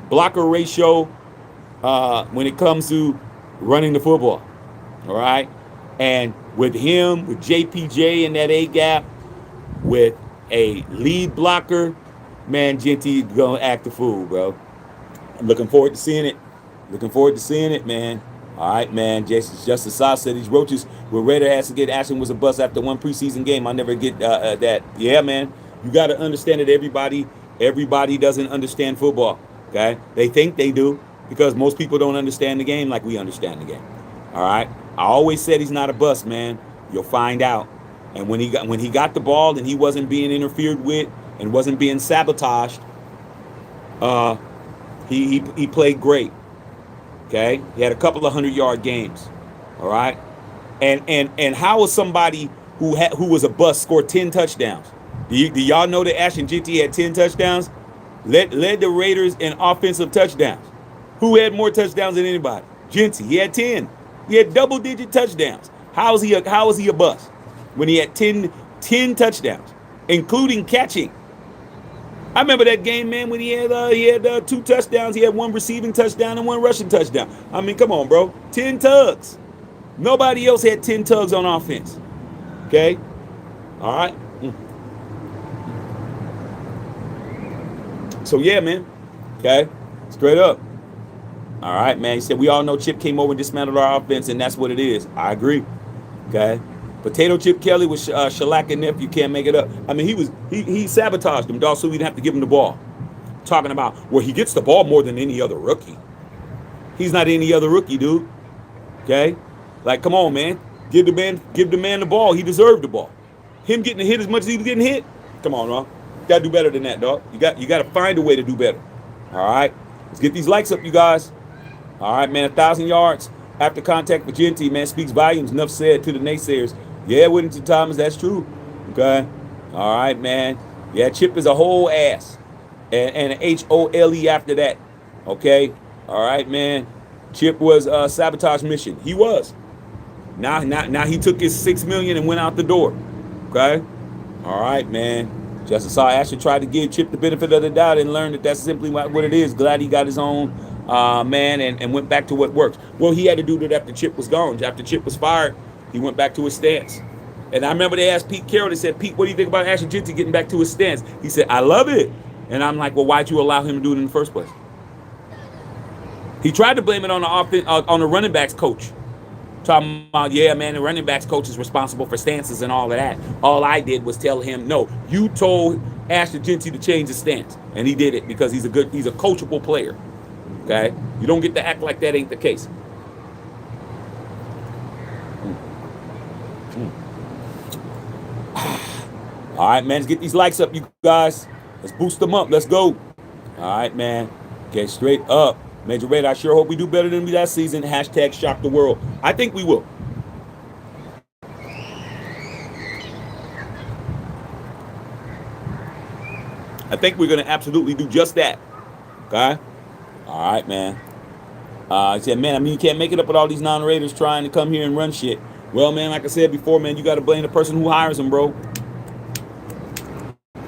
blocker ratio when it comes to running the football. All right. And with him, with JPJ in that A gap, with a lead blocker, man, Jeanty going to act a fool, bro. I'm looking forward to seeing it. Looking forward to seeing it, man. All right, man. Justice Saw said these roaches were Raider has to get Ashton was a bust after one preseason game. I never get that. Yeah, man. You got to understand that everybody doesn't understand football, okay? They think they do because most people don't understand the game like we understand the game, all right? I always said he's not a bust, man. You'll find out. And when he got the ball and he wasn't being interfered with and wasn't being sabotaged, he played great, okay? He had a couple of 100-yard games, all right? And how was somebody who was a bust score 10 touchdowns? Do y'all know that Ashton Genty had 10 touchdowns? Led the Raiders in offensive touchdowns. Who had more touchdowns than anybody? Jeanty. He had 10. He had double-digit touchdowns. How is he a bust when he had 10 touchdowns, including catching? I remember that game, man, when he had 2 touchdowns. He had 1 receiving touchdown and 1 rushing touchdown. I mean, come on, bro. 10 tugs. Nobody else had 10 tugs on offense. Okay? All right? So, yeah, man. Okay? Straight up. All right, man. He said, we all know Chip came over and dismantled our offense, and that's what it is. I agree. Okay? Potato Chip Kelly was shellacking nephew. Can't make it up. I mean, he sabotaged him, dog, so we didn't have to give him the ball. Talking about, well, he gets the ball more than any other rookie. He's not any other rookie, dude. Okay? Like, come on, man. Give the man the ball. He deserved the ball. Him getting hit as much as he was getting hit. Come on, dog. You gotta do better than that, dog. You got to find a way to do better. All right? Let's get these likes up, you guys. All right, man. 1,000 yards after contact for Jeanty, man, speaks volumes. Enough said to the naysayers. Yeah, Whittington Thomas, that's true. Okay? All right, man. Yeah, Chip is a whole ass. And an H-O-L-E after that. Okay? All right, man. Chip was a sabotage mission. He was. Now he took his $6 million and went out the door. Okay? All right, man. Justice Saw Ashton tried to give Chip the benefit of the doubt and learned that that's simply what it is. Glad he got his own man and went back to what works. Well, he had to do that after Chip was gone. After Chip was fired, he went back to his stance. And I remember they asked Pete Carroll, they said, Pete, what do you think about Ashton Genty getting back to his stance? He said, I love it. And I'm like, well, why'd you allow him to do it in the first place? He tried to blame it on the running backs coach. Talking about, yeah, man, the running backs coach is responsible for stances and all of that. All I did was tell him, no, you told Ashton Genty to change his stance. And he did it because he's a coachable player. Okay? You don't get to act like that ain't the case. All right, man, let's get these likes up, you guys. Let's boost them up. Let's go. All right, man. Get straight up. Major Raider, I sure hope we do better than we last season. Hashtag shock the world. I think we will. I think we're going to absolutely do just that. Okay? All right, man. I said, man, I mean, you can't make it up with all these non-Raiders trying to come here and run shit. Well, man, like I said before, man, you got to blame the person who hires them, bro.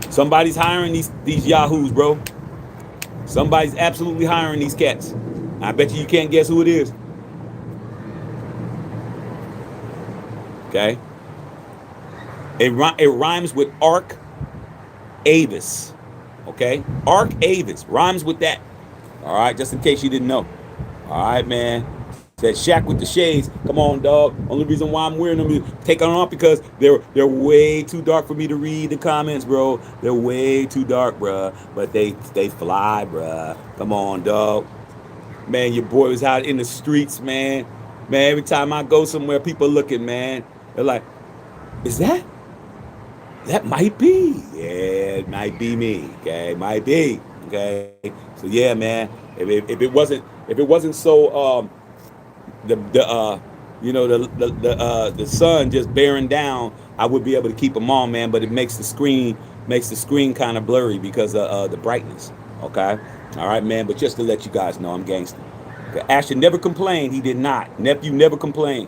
Somebody's hiring these yahoos, bro. Somebody's absolutely hiring these cats. I bet you can't guess who it is. Okay. It rhymes with Ark Avis. Okay. Ark Avis rhymes with that. All right. Just in case you didn't know. All right, man. That Shaq with the shades. Come on, dog. Only reason why I'm wearing them is taking them off because they're way too dark for me to read the comments, bro. They're way too dark, bro. But they fly, bro. Come on, dog. Man, your boy was out in the streets, man. Man, every time I go somewhere, people looking, man. They're like, is that? That might be. Yeah, it might be me. Okay, might be. Okay. So yeah, man. If it wasn't so the sun just bearing down, I would be able to keep them on, man. But it makes the screen kind of blurry because of the brightness. Okay, all right, man. But just to let you guys know, I'm gangster. Okay. Ashton never complained. He did not. Nephew never complained.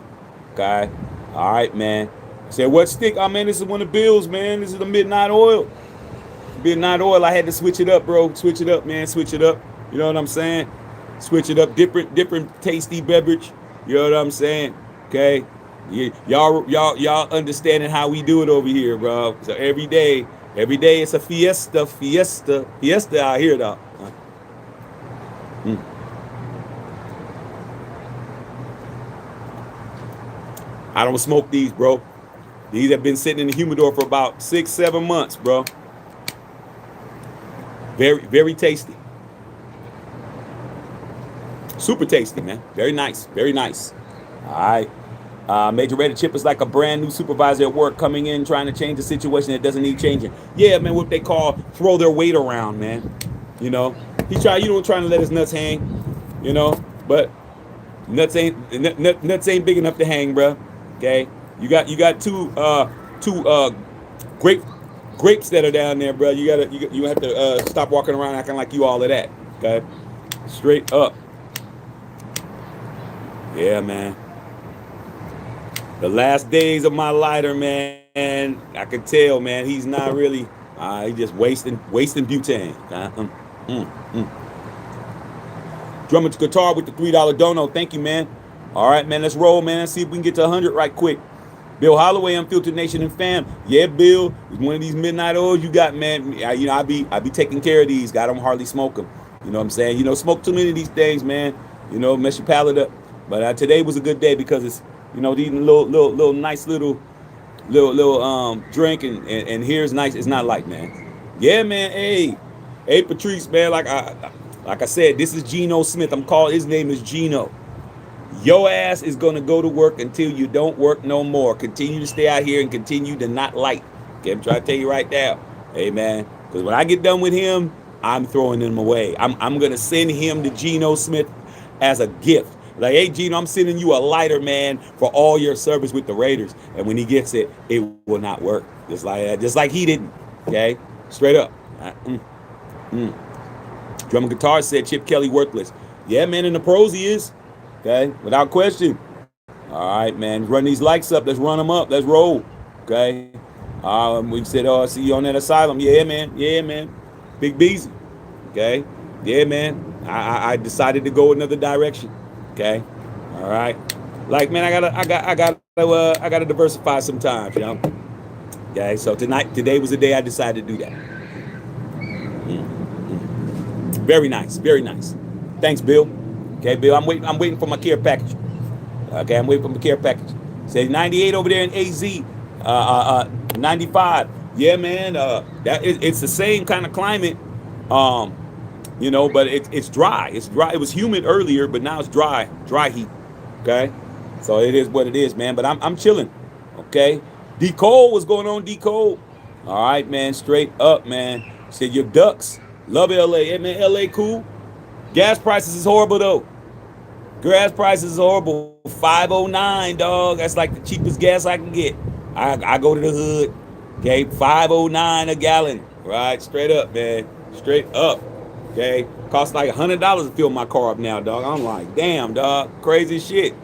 Okay, all right, man. Said what stick? Oh man, this is one of the bills, man. This is the midnight oil. Midnight oil. I had to switch it up, bro. Switch it up, man. Switch it up. You know what I'm saying? Switch it up. Different tasty beverage. You know what I'm saying? Okay, y'all understanding how we do it over here, bro. So every day it's a fiesta out here, though. I don't smoke these, bro. These have been sitting in the humidor for about 6-7 months, bro. Very, very tasty. Super tasty, man. Very nice. Very nice. All right. Major Rated Chip is like a brand new supervisor at work coming in trying to change a situation that doesn't need changing. Yeah, man, what they call throw their weight around, man. You know, trying to let his nuts hang, you know, but nuts ain't big enough to hang, bro. Okay. You got two grapes that are down there, bro. You have to stop walking around acting like you all of that. Okay. Straight up. Yeah, man. The last days of my lighter, man. I could tell, man. He's not really. He's just wasting butane. Drumming guitar with the $3 dono. Thank you, man. All right, man. Let's roll, man. Let's see if we can get to 100 right quick. Bill Holloway, Unfiltered Nation and fam. Yeah, Bill. It's one of these midnight oils you got, man. I be taking care of these. I don't hardly smoke them. You know what I'm saying? You know, smoke too many of these things, man. You know, mess your palate up. But today was a good day because it's, you know, these little nice little drink and here's nice. It's not like, man. Yeah, man. Hey, Patrice, man. Like I said, this is Geno Smith. His name is Geno. Your ass is gonna go to work until you don't work no more. Continue to stay out here and continue to not light. Okay, I'm trying to tell you right now. Hey, man. Because when I get done with him, I'm throwing him away. I'm gonna send him to Geno Smith as a gift. Like, hey, Geno, I'm sending you a lighter, man, for all your service with the Raiders. And when he gets it, it will not work. Just like that. Just like he didn't. Okay? Straight up. Drum and guitar said Chip Kelly worthless. Yeah, man, in the pros he is. Okay? Without question. All right, man. Run these likes up. Let's run them up. Let's roll. Okay? We said, I see you on that asylum. Yeah, man. Yeah, man. Big Beezy. Okay? Yeah, man. I decided to go another direction. Okay, all right. Like, man, I gotta diversify sometimes, you know. Okay, so today was the day I decided to do that. Very nice, very nice. Thanks, Bill. Okay, Bill, I'm waiting for my care package. Okay, I'm waiting for my care package. Say 98 over there in AZ. 95. Yeah, man. It's the same kind of climate. You know, but it's dry. It's dry. It was humid earlier, but now it's dry heat. Okay, so it is what it is, man. But I'm chilling. Okay, D Cole, what's going on, D Cole? All right, man. Straight up, man. Said your ducks love LA. Hey, man, LA cool. Gas prices is horrible though. Gas prices is horrible. 509, dog. That's like the cheapest gas I can get. I go to the hood. Okay, 509 a gallon. Right, straight up, man. Straight up. Okay, costs like $100 to fill my car up now, dog. I'm like, damn, dog, crazy shit.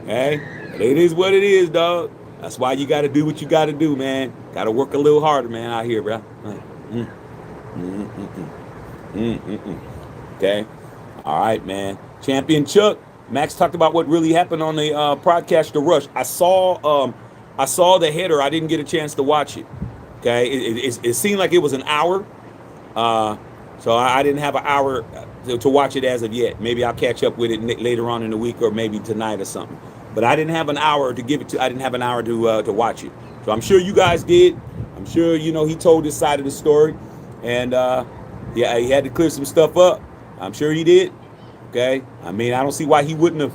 Okay, It is what it is, dog. That's why you got to do what you got to do, man. Got to work a little harder, man, out here, bro. Mm, mm, mm, mm, Okay. All right, man. Champion Chuck. Max talked about what really happened on the podcast, The Rush. I saw the header. I didn't get a chance to watch it. Okay. It seemed like it was an hour. Uh, so I didn't have an hour to watch it as of yet. Maybe I'll catch up with it later on in the week or maybe tonight or something. But I didn't have an hour to give it to. I didn't have an hour to watch it. So I'm sure you guys did. I'm sure he told his side of the story, and yeah, he had to clear some stuff up. I'm sure he did. Okay. I mean, I don't see why he wouldn't have.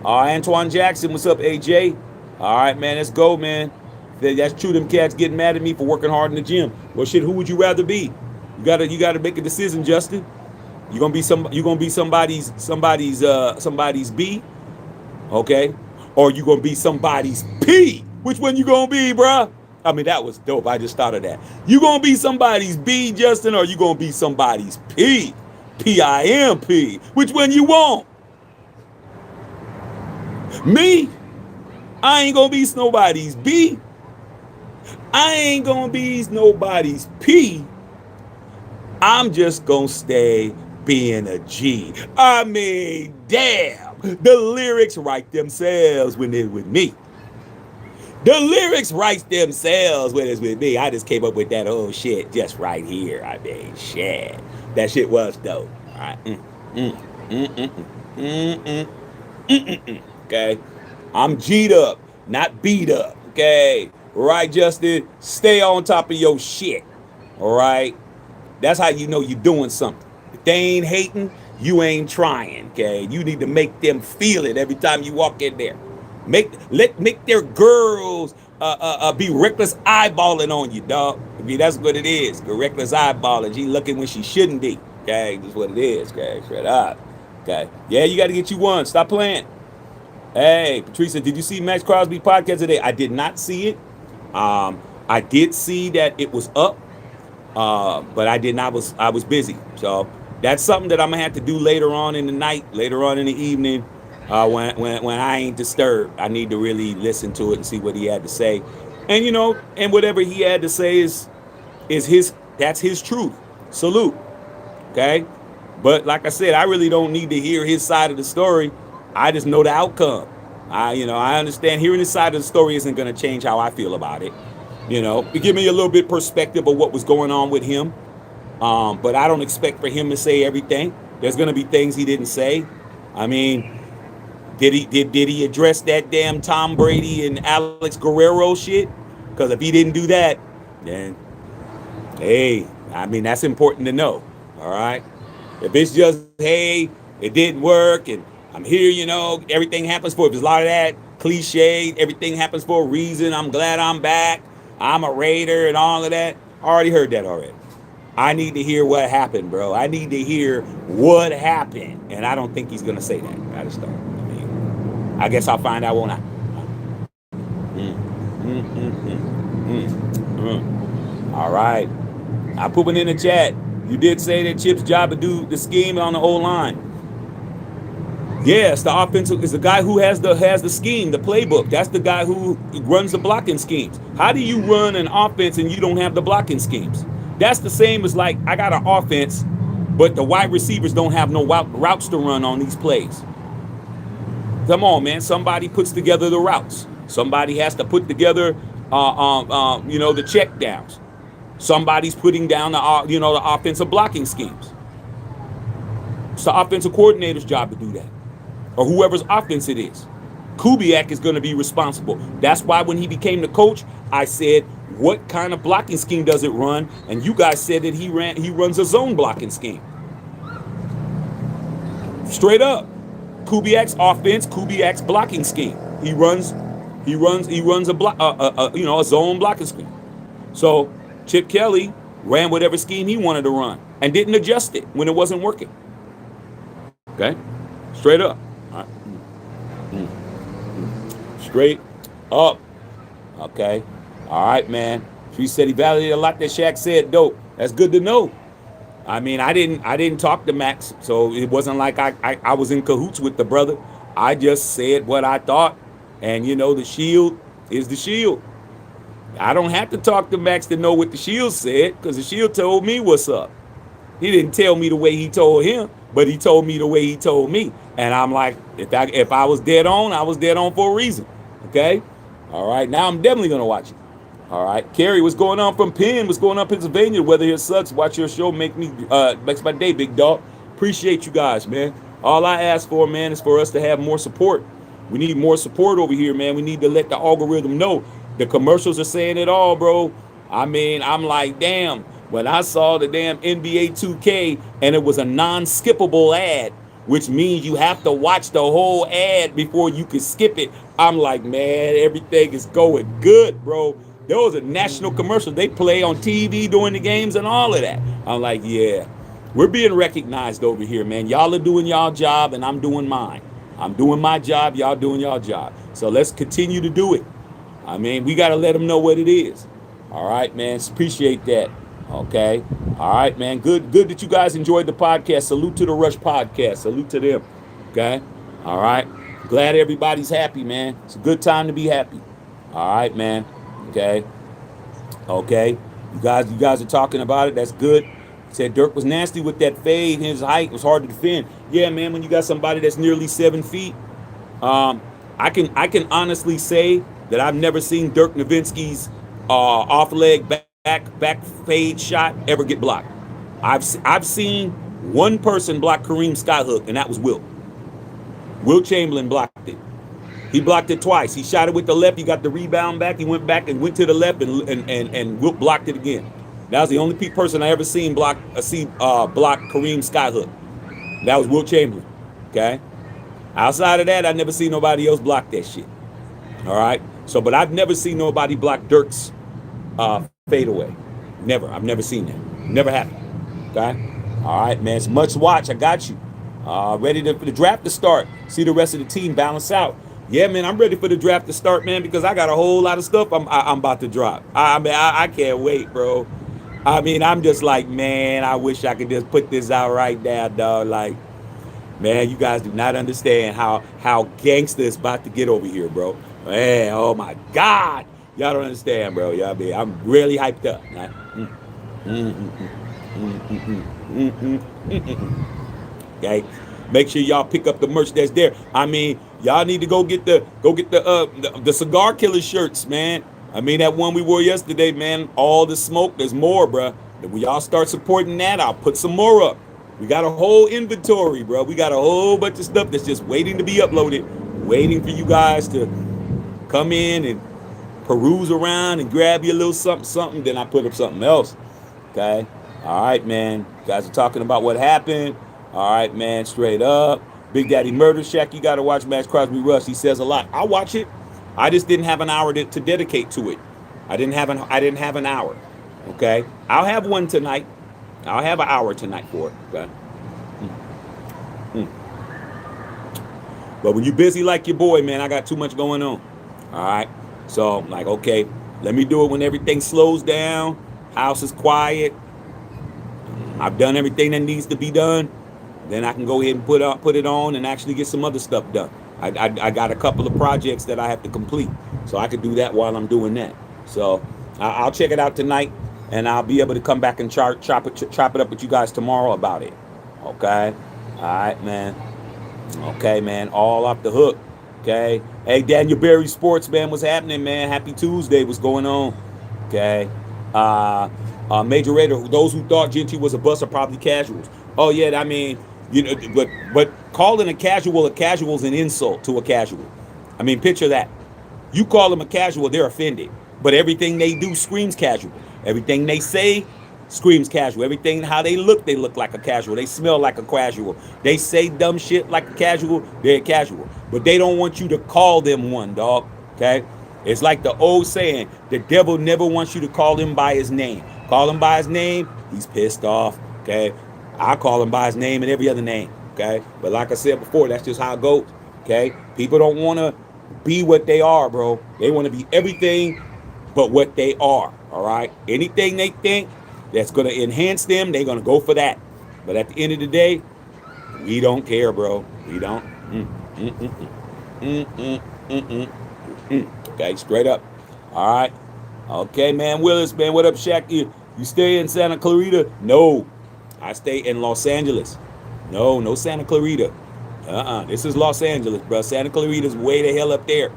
Antoine Jackson, what's up, AJ? All right, man, let's go, man. That's true. Them cats getting mad at me for working hard in the gym. Well, shit, who would you rather be? You gotta make a decision, Justin. You gonna be somebody's B, okay? Or you gonna be somebody's P? Which one you gonna be, bruh? I mean, that was dope. I just thought of that. You gonna be somebody's B, Justin, or you gonna be somebody's P? P-I-M-P. Which one you want? Me? I ain't gonna be nobody's B. I ain't gonna be nobody's P. I'm just gonna stay being a G. I mean, damn. The lyrics write themselves when they're with me. The lyrics write themselves when it's with me. I just came up with that whole shit just right here. I mean, shit. That shit was dope. All right. Okay. I'm G'd up, not beat up. Okay. Right, Justin? Stay on top of your shit. All right. That's how you know you're doing something. If they ain't hating, you ain't trying. Okay. You need to make them feel it every time you walk in there. Make their girls be reckless eyeballing on you, dog. I mean, that's what it is. Reckless eyeballing. She looking when she shouldn't be. Okay, that's what it is. Okay, straight up. Okay, yeah, you got to get you one. Stop playing. Hey, Patricia, did you see Maxx Crosby podcast today? I did not see it. I did see that it was up, but I did not. I was busy. So that's something that I'm gonna have to do later on in the night, later on in the evening. When I ain't disturbed, I need to really listen to it and see what he had to say, and and whatever he had to say is that's his truth. Salute, okay. But like I said, I really don't need to hear his side of the story. I just know the outcome. I understand hearing his side of the story isn't going to change how I feel about it. It give me a little bit perspective of what was going on with him. But I don't expect for him to say everything. There's going to be things he didn't say. I mean, did he address that damn Tom Brady and Alex Guerrero shit? Because if he didn't do that, then, hey, I mean, that's important to know. All right. If it's just, hey, it didn't work and I'm here, everything happens for, if there's a lot of that cliche, everything happens for a reason. I'm glad I'm back. I'm a Raider and all of that. I already heard that already. I need to hear what happened, bro. I need to hear what happened. And I don't think he's going to say that. I just don't. I mean, I guess I'll find out, won't I? All right. I'm pooping in the chat. You did say that Chip's job to do the scheme on the O-line. Yes, the offensive is the guy who has the scheme, the playbook. That's the guy who runs the blocking schemes. How do you run an offense and you don't have the blocking schemes? That's the same as like I got an offense, but the wide receivers don't have no routes to run on these plays. Come on, man. Somebody puts together the routes. Somebody has to put together, the check downs. Somebody's putting down the offensive blocking schemes. It's the offensive coordinator's job to do that, or whoever's offense it is. Kubiak is going to be responsible. That's why when he became the coach, I said, what kind of blocking scheme does it run? And you guys said that he runs a zone blocking scheme. Straight up. Kubiak's offense, Kubiak's blocking scheme. He runs a zone blocking scheme. So Chip Kelly ran whatever scheme he wanted to run and didn't adjust it when it wasn't working. Okay? Straight up. All right. Straight up. Okay. All right, man. She said he validated a lot that Shaq said. Dope. That's good to know. I mean, I didn't talk to Max, so it wasn't like I was in cahoots with the brother. I just said what I thought, And, the shield is the shield. I don't have to talk to Maxx to know what the shield said, because the shield told me what's up. He didn't tell me the way he told him, but he told me the way he told me. And I'm like, if I was dead on, I was dead on for a reason. Okay? All right. Now I'm definitely going to watch it. All right. Kerry, what's going on from Penn? What's going on Pennsylvania? Weather here sucks. Watch your show. Makes my day, big dog. Appreciate you guys, man. All I ask for, man, is for us to have more support. We need more support over here, man. We need to let the algorithm know. The commercials are saying it all, bro. I mean, I'm like, damn. When I saw the damn NBA 2K and it was a non-skippable ad, which means you have to watch the whole ad before you can skip it, I'm like, man, everything is going good, bro. There was a national commercial. They play on TV during the games and all of that. I'm like, yeah, we're being recognized over here, man. Y'all are doing y'all job and I'm doing mine. I'm doing my job. Y'all doing y'all job. So let's continue to do it. I mean, we got to let them know what it is. All right, man. Appreciate that. Okay. All right, man. Good that you guys enjoyed the podcast. Salute to the Rush podcast. Salute to them. Okay. All right. Glad everybody's happy, man. It's a good time to be happy. All right, man. Okay. Okay. You guys are talking about it. That's good. Said Dirk was nasty with that fade. His height was hard to defend. Yeah, man. When you got somebody that's nearly 7 feet, I can honestly say that I've never seen Dirk Nowitzki's off leg back fade shot ever get blocked. I've seen one person block Kareem skyhook, and that was Wilt. Wilt Chamberlain blocked it. He blocked it twice. He shot it with the left. He got the rebound back. He went back and went to the left, and Wilt blocked it again. That was the only person I ever seen block Kareem skyhook. That was Wilt Chamberlain. Okay. Outside of that, I never seen nobody else block that shit. All right. So, but I've never seen nobody block Dirk's fadeaway. Never. I've never seen that. Never happened. Okay. All right, man. It's much watch. I got you. Ready for the draft to start. See the rest of the team balance out. Yeah, man. I'm ready for the draft to start, man, because I got a whole lot of stuff I'm about to drop. I can't wait, bro. I mean, I'm just like, man, I wish I could just put this out right now, dog. Like, man, you guys do not understand how gangster is about to get over here, bro. Man, oh my God. Y'all don't understand, bro. Y'all be, I'm really hyped up. Okay. Make sure y'all pick up the merch that's there. I mean, y'all need to go get the cigar killer shirts, man. I mean, that one we wore yesterday, man. All the smoke, there's more, bro. When y'all start supporting that, I'll put some more up. We got a whole inventory, bro. We got a whole bunch of stuff that's just waiting to be uploaded, waiting for you guys to come in and peruse around and grab you a little something. Then I put up something else. Okay. All right, man. You guys are talking about what happened. All right, man. Straight up. Big Daddy Murder Shack. You got to watch Maxx Crosby Rush. He says a lot. I'll watch it. I just didn't have an hour to dedicate to it. I didn't have an hour. Okay. I'll have one tonight. I'll have an hour tonight for it. Okay. But when you're busy like your boy, man, I got too much going on. All right. So I'm like, okay, let me do it when everything slows down. House is quiet. I've done everything that needs to be done. Then I can go ahead and put it on and actually get some other stuff done. I got a couple of projects that I have to complete. So I could do that while I'm doing that. So I'll check it out tonight. And I'll be able to come back and chop it up with you guys tomorrow about it. Okay? All right, man. Okay, man. All off the hook. Okay? Hey, Daniel Berry Sports, man. What's happening, man? Happy Tuesday. What's going on? Okay? Major Raider, those who thought Jeanty was a bust are probably casuals. Oh, yeah, I mean, but calling a casual is an insult to a casual. I mean, picture that. You call them a casual, they're offended. But everything they do screams casual. Everything they say screams casual. Everything how they look like a casual. They smell like a casual. They say dumb shit like a casual, they're a casual. But they don't want you to call them one, dog. Okay? It's like the old saying, the devil never wants you to call him by his name. Call him by his name, he's pissed off. Okay? I call him by his name and every other name. Okay? But like I said before, that's just how it goes. Okay? People don't want to be what they are, bro. They want to be everything but what they are. All right. Anything they think that's going to enhance them, they're going to go for that. But at the end of the day, we don't care, bro. We don't. Okay, straight up. All right. Okay, man. Willis, man. What up, Shaq? You stay in Santa Clarita? No. I stay in Los Angeles. No, no Santa Clarita. This is Los Angeles, bro. Santa Clarita's way the hell up there.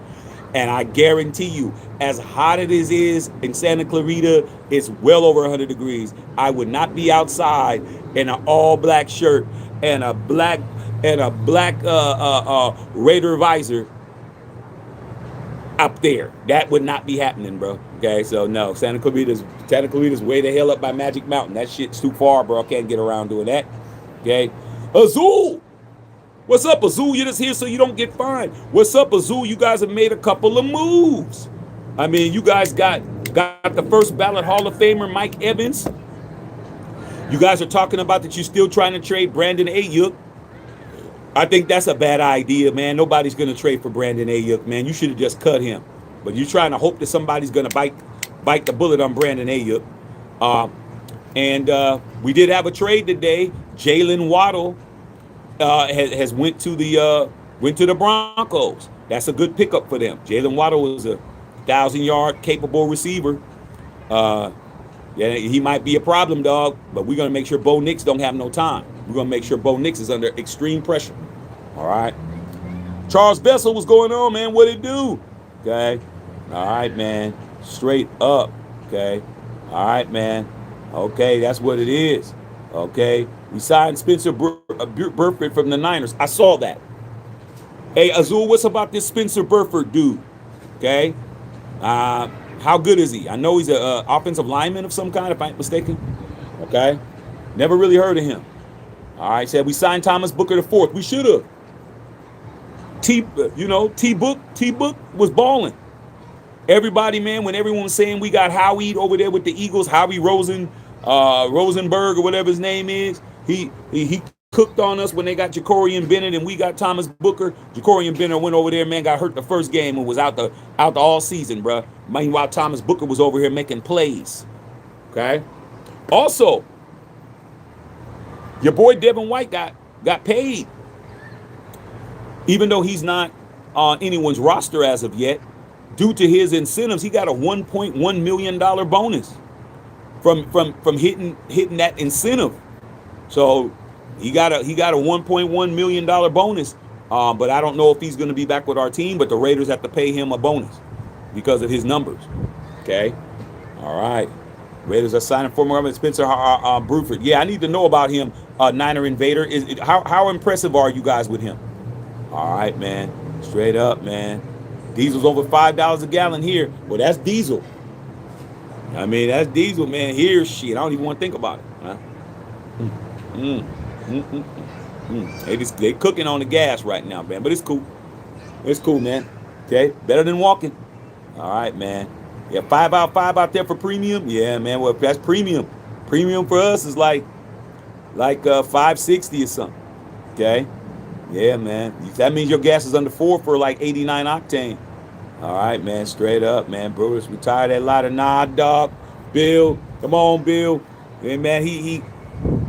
And I guarantee you, as hot as it is in Santa Clarita, it's well over 100 degrees. I would not be outside in an all-black shirt and a black Raider visor up there. That would not be happening, bro. Okay, so no, Santa Clarita's way the hell up by Magic Mountain. That shit's too far, bro. I can't get around doing that. Okay, Azul. What's up, Azul? You're just here so you don't get fined. What's up, Azul? You guys have made a couple of moves. I mean, you guys got the first ballot Hall of Famer, Mike Evans. You guys are talking about that you're still trying to trade Brandon Ayuk. I think that's a bad idea, man. Nobody's going to trade for Brandon Ayuk, man. You should have just cut him. But you're trying to hope that somebody's going to bite the bullet on Brandon Ayuk. We did have a trade today. Jalen Waddle has went to the Broncos. That's a good pickup for them. Jalen Waddle was a 1,000-yard capable receiver. Yeah, he might be a problem, dog, but we're gonna make sure Bo Nix don't have no time. We're gonna make sure Bo Nix is under extreme pressure. All right. Charles Bessel, what's going on, man? What it do? Okay. All right, man. Straight up. Okay. All right, man. Okay, that's what it is. Okay. We signed Spencer Burford from the Niners. I saw that. Hey, Azul, what's about this Spencer Burford dude? Okay. How good is he? I know he's an offensive lineman of some kind, if I ain't mistaken. Okay. Never really heard of him. All right. Said we signed Thomas Booker IV. We should have. T-Book was balling. Everybody, man, when everyone was saying we got Howie over there with the Eagles, Howie Rosenberg or whatever his name is, he cooked on us when they got Jacorian Bennett and we got Thomas Booker. Jacorian Bennett went over there, man, got hurt the first game and was out the all season, bro. Meanwhile, Thomas Booker was over here making plays. Okay. Also, your boy Devin White got paid. Even though he's not on anyone's roster as of yet, due to his incentives, he got a $1.1 million bonus from hitting that incentive. So he got a $1.1 million bonus. But I don't know if he's going to be back with our team. But the Raiders have to pay him a bonus because of his numbers. Okay, all right. Raiders are signing former Spencer Burford. Yeah, I need to know about him. Niner Invader. How impressive are you guys with him? All right, man. Straight up, man. Diesel's over $5 a gallon here. Well, that's diesel. I mean, that's diesel, man. Here's shit. I don't even want to think about it. Huh? They cooking on the gas right now, man. But it's cool. It's cool, man. Okay, better than walking. All right, man. Yeah, 5 out there for premium. Yeah, man. Well, that's premium. Premium for us is like $5.60 or something. Okay. Yeah, man. That means your gas is under 4 for like 89 octane. All right, man. Straight up, man. Brewers retired that lighter. Nah, dog. Bill, come on, Bill. Yeah, man. He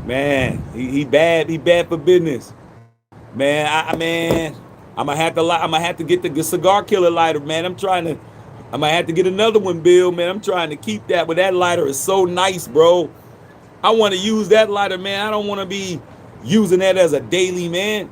bad. He bad for business. Man, I'm gonna have to get the cigar killer lighter, man. I'm gonna have to get another one, Bill, man. I'm trying to keep that, but that lighter is so nice, bro. I want to use that lighter, man. I don't want to be using that as a daily, man.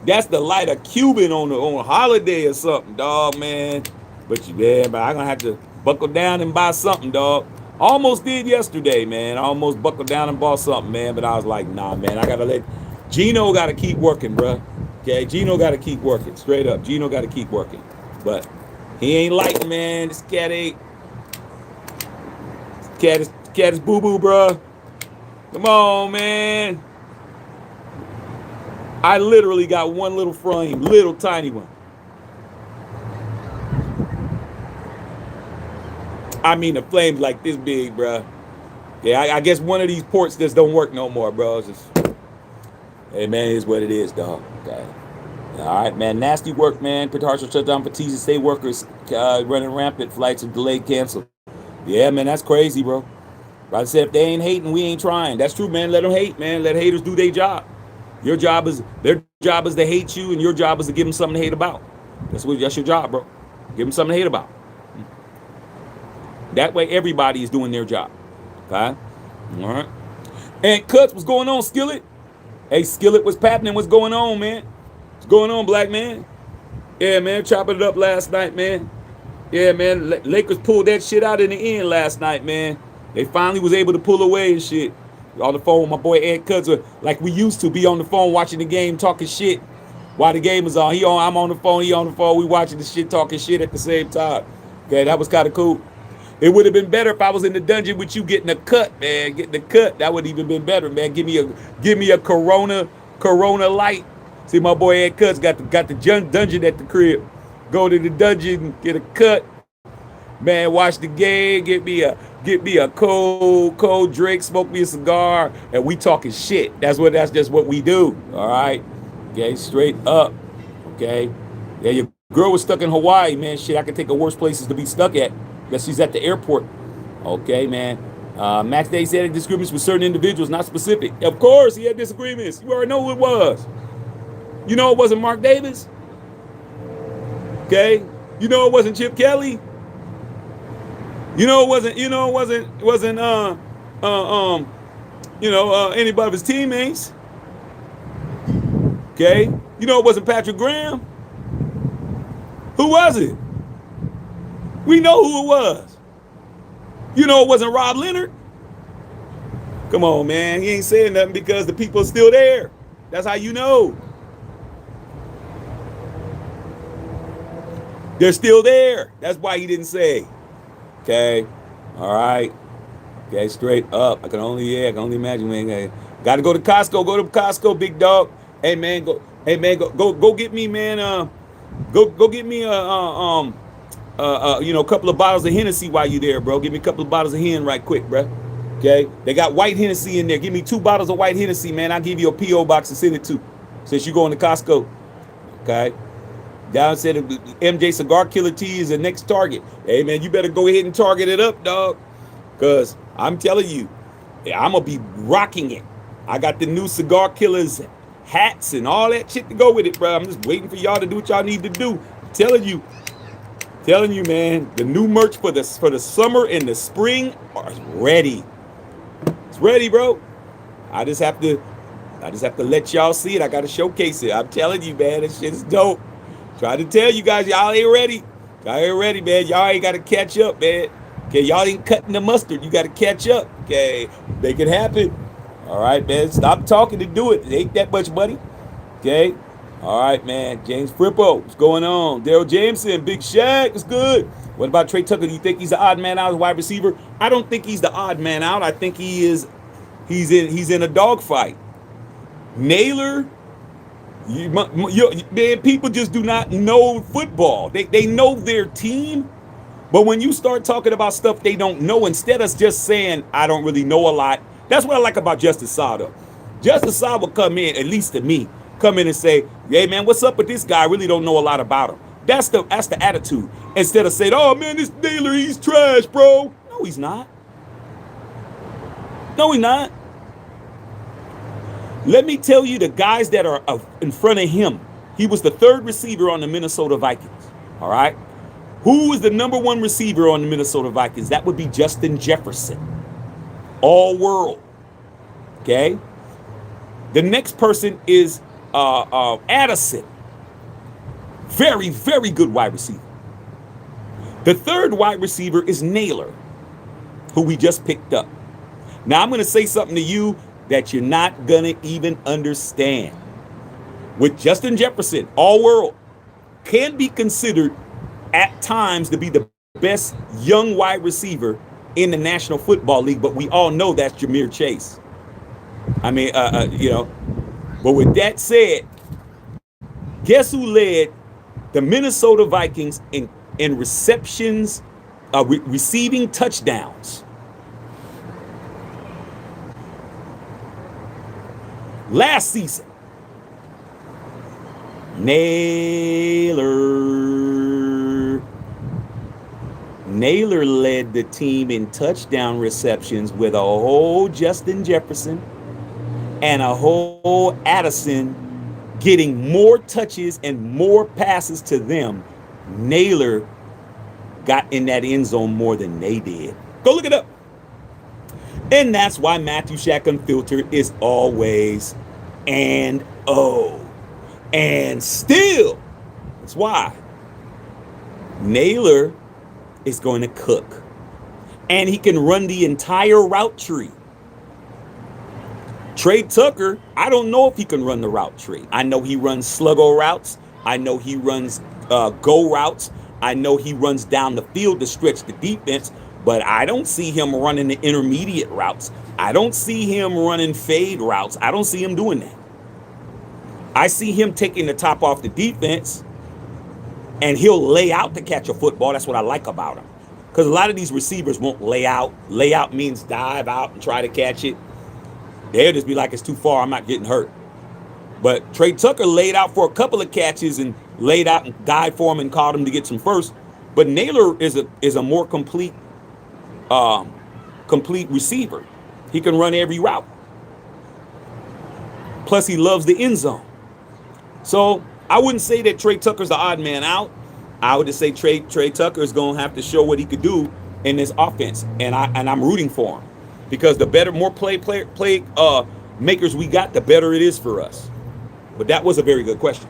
That's the lighter Cuban on holiday or something, dog, man. But I'm gonna have to buckle down and buy something, dog. Almost did yesterday, man. I almost buckled down and bought something, man. But I was like, nah, man. I gotta let Gino gotta keep working, bro. Okay, Gino gotta keep working. Straight up, Gino gotta keep working. But he ain't like, man. This cat is boo-boo, bro. Come on, man. I literally got one little frame, little tiny one. I mean, the flame's like this big, bro. Yeah, I guess one of these ports just don't work no more, bro. It's just, hey, man, it is what it is, dog. Okay. All right, man. Nasty work, man. Partial shutdown for TC State workers running rampant. Flights are delayed, canceled. Yeah, man, that's crazy, bro. Like I said, if they ain't hating, we ain't trying. That's true, man. Let them hate, man. Let haters do their job. Their job is to hate you, and your job is to give them something to hate about. That's your job, bro. Give them something to hate about. That way everybody is doing their job. Okay? All right. And Cuts, what's going on, Skillet? Hey, Skillet, what's happening? What's going on, man? What's going on, black man? Yeah, man, chopping it up last night, man. Yeah, man, Lakers pulled that shit out in the end last night, man. They finally was able to pull away and shit. On the phone with my boy Ed Cuts, like we used to be on the phone watching the game, talking shit while the game is on. I'm on the phone, he on the phone. We watching the shit, talking shit at the same time. Okay, that was kind of cool. It would have been better if I was in the dungeon with you getting a cut, man. Getting the cut, that would even been better, man. Give me a Corona light. See, my boy Ed Cuts got the dungeon at the crib. Go to the dungeon, get a cut, man. Watch the game. Get me a cold drink. Smoke me a cigar, and we talking shit. That's just what we do. All right, okay, straight up. Okay, yeah, your girl was stuck in Hawaii, man. Shit, I could think of worse places to be stuck at. Guess she's at the airport. Okay, man. Max Day said disagreements with certain individuals, not specific. Of course, he had disagreements. You already know who it was. You know it wasn't Mark Davis. Okay, you know it wasn't Chip Kelly. You know it wasn't anybody of his teammates. Okay, you know it wasn't Patrick Graham. Who was it? We know who it was. You know it wasn't Rob Leonard. Come on, man. He ain't saying nothing because the people are still there. That's how you know. They're still there. That's why he didn't say. Okay. All right. Okay, straight up. I can only imagine, man. Got to go to Costco. Go to Costco, big dog. Hey, man, go get me, man. Go get me a couple of bottles of Hennessy while you there, bro. Give me a couple of bottles of Hen right quick, bro. Okay. They got white Hennessy in there. Give me 2 bottles of white Hennessy, man. I'll give you a P.O. box to send it to. Since you going to Costco. Okay. Down said MJ Cigar Killer T is the next target. Hey, man, you better go ahead and target it up, dog. Because I'm telling you, I'm going to be rocking it. I got the new Cigar Killers hats and all that shit to go with it, bro. I'm just waiting for y'all to do what y'all need to do. I'm telling you, man, the new merch for the summer and the spring are ready. It's ready, bro. I just have to let y'all see it. I got to showcase it. I'm telling you, man, this shit is dope. Try to tell you guys, y'all ain't ready. Y'all ain't ready, man. Y'all ain't got to catch up, man. Okay, y'all ain't cutting the mustard. You got to catch up. Okay, make it happen. All right, man. Stop talking to do it. It ain't that much money. Okay. All right, man. James Frippo, what's going on? Daryl Jameson, Big Shaq, what's good? What about Trey Tucker? Do you think he's the odd man out as wide receiver? I don't think he's the odd man out. I think he's in a dogfight. Naylor. Man, people just do not know football. They know their team, but when you start talking about stuff they don't know, instead of just saying, I don't really know a lot, that's what I like about Justice Sada. Justice Sada will come in, at least to me, come in and say, hey, man, what's up with this guy? I really don't know a lot about him. That's the attitude. Instead of saying, oh, man, this Naylor, he's trash, bro. No, he's not. No, he's not. Let me tell you the guys that are in front of him. He was the 3rd receiver on the Minnesota Vikings. All right. Who is the number 1 receiver on the Minnesota Vikings? That would be Justin Jefferson. All world. Okay. The next person is Addison. Very, very good wide receiver. The 3rd wide receiver is Naylor, who we just picked up. Now I'm going to say something to you that you're not going to even understand. With Justin Jefferson, all world, can be considered at times to be the best young wide receiver in the National Football League, but we all know that's Ja'Marr Chase. I mean, but with that said, guess who led the Minnesota Vikings in receptions, receiving touchdowns? Last season, Naylor led the team in touchdown receptions with a whole Justin Jefferson and a whole Addison getting more touches and more passes to them. Naylor got in that end zone more than they did. Go look it up. And that's why Matthew Shack Unfiltered is always and oh. And still, that's why Naylor is going to cook. And he can run the entire route tree. Trey Tucker, I don't know if he can run the route tree. I know he runs sluggo routes. I know he runs go routes. I know he runs down the field to stretch the defense, but I don't see him running the intermediate routes. I don't see him running fade routes. I don't see him doing that. I see him taking the top off the defense, and he'll lay out to catch a football. That's what I like about him. Because a lot of these receivers won't lay out. Lay out means dive out and try to catch it. They'll just be like, it's too far, I'm not getting hurt. But Trey Tucker laid out for a couple of catches and laid out and dived for him and caught him to get some first. But Naylor is a more complete receiver. He can run every route. Plus, he loves the end zone. So I wouldn't say that Trey Tucker's the odd man out. I would just say Trey Tucker is going to have to show what he could do in this offense, and I'm rooting for him because the better, more play makers we got, the better it is for us. But that was a very good question.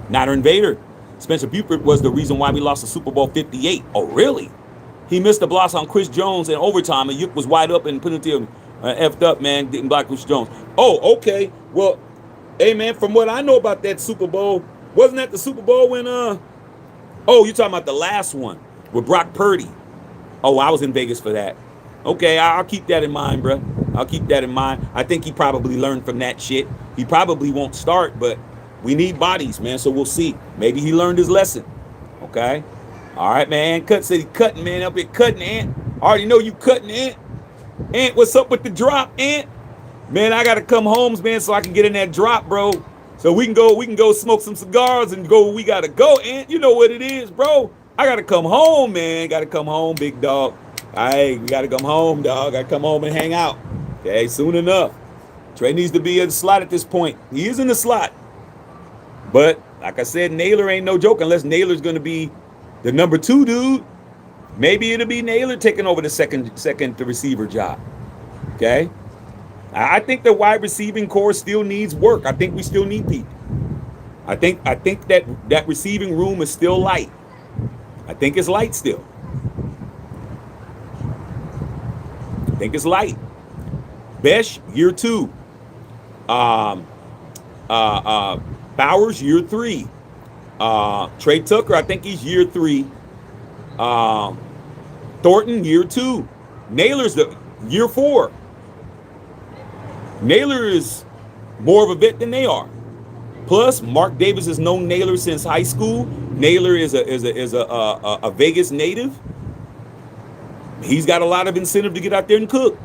Niner Invader, Spencer Buford was the reason why we lost the Super Bowl 58. Oh, really? He missed the blocks on Chris Jones in overtime, and Yuk was wide up and penalty effed up, man, didn't block Chris Jones. Oh, okay. Well, hey, man, from what I know about that Super Bowl, wasn't that the Super Bowl when, oh, you're talking about the last one with Brock Purdy. Oh, I was in Vegas for that. Okay, I'll keep that in mind, bro. I'll keep that in mind. I think he probably learned from that shit. He probably won't start, but we need bodies, man, so we'll see. Maybe he learned his lesson, okay? All right, man. Cut said he cutting, man, up here cutting, Ant. I already know you cutting, Ant. Ant, what's up with the drop, Ant? Man, I got to come home, man, so I can get in that drop, bro. So we can go smoke some cigars and go where we got to go, Ant. You know what it is, bro. I got to come home, man. Got to come home, big dog. Hey, we got to come home, dog. Got to come home and hang out. Okay, soon enough. Trey needs to be in the slot at this point. He is in the slot. But, like I said, Naylor ain't no joke unless Naylor's going to be the number 2 dude. Maybe it'll be Naylor taking over the second receiver job. Okay? I think the wide receiving core still needs work. I think we still need people. I think that receiving room is still light. I think it's light still. I think it's light. Besh, year 2. Bowers, year 3. Trey Tucker, I think he's year 3. Thornton, year 2. Naylor's the year 4. Naylor is more of a vet than they are. Plus, Mark Davis has known Naylor since high school. Naylor is a Vegas native. He's got a lot of incentive to get out there and cook.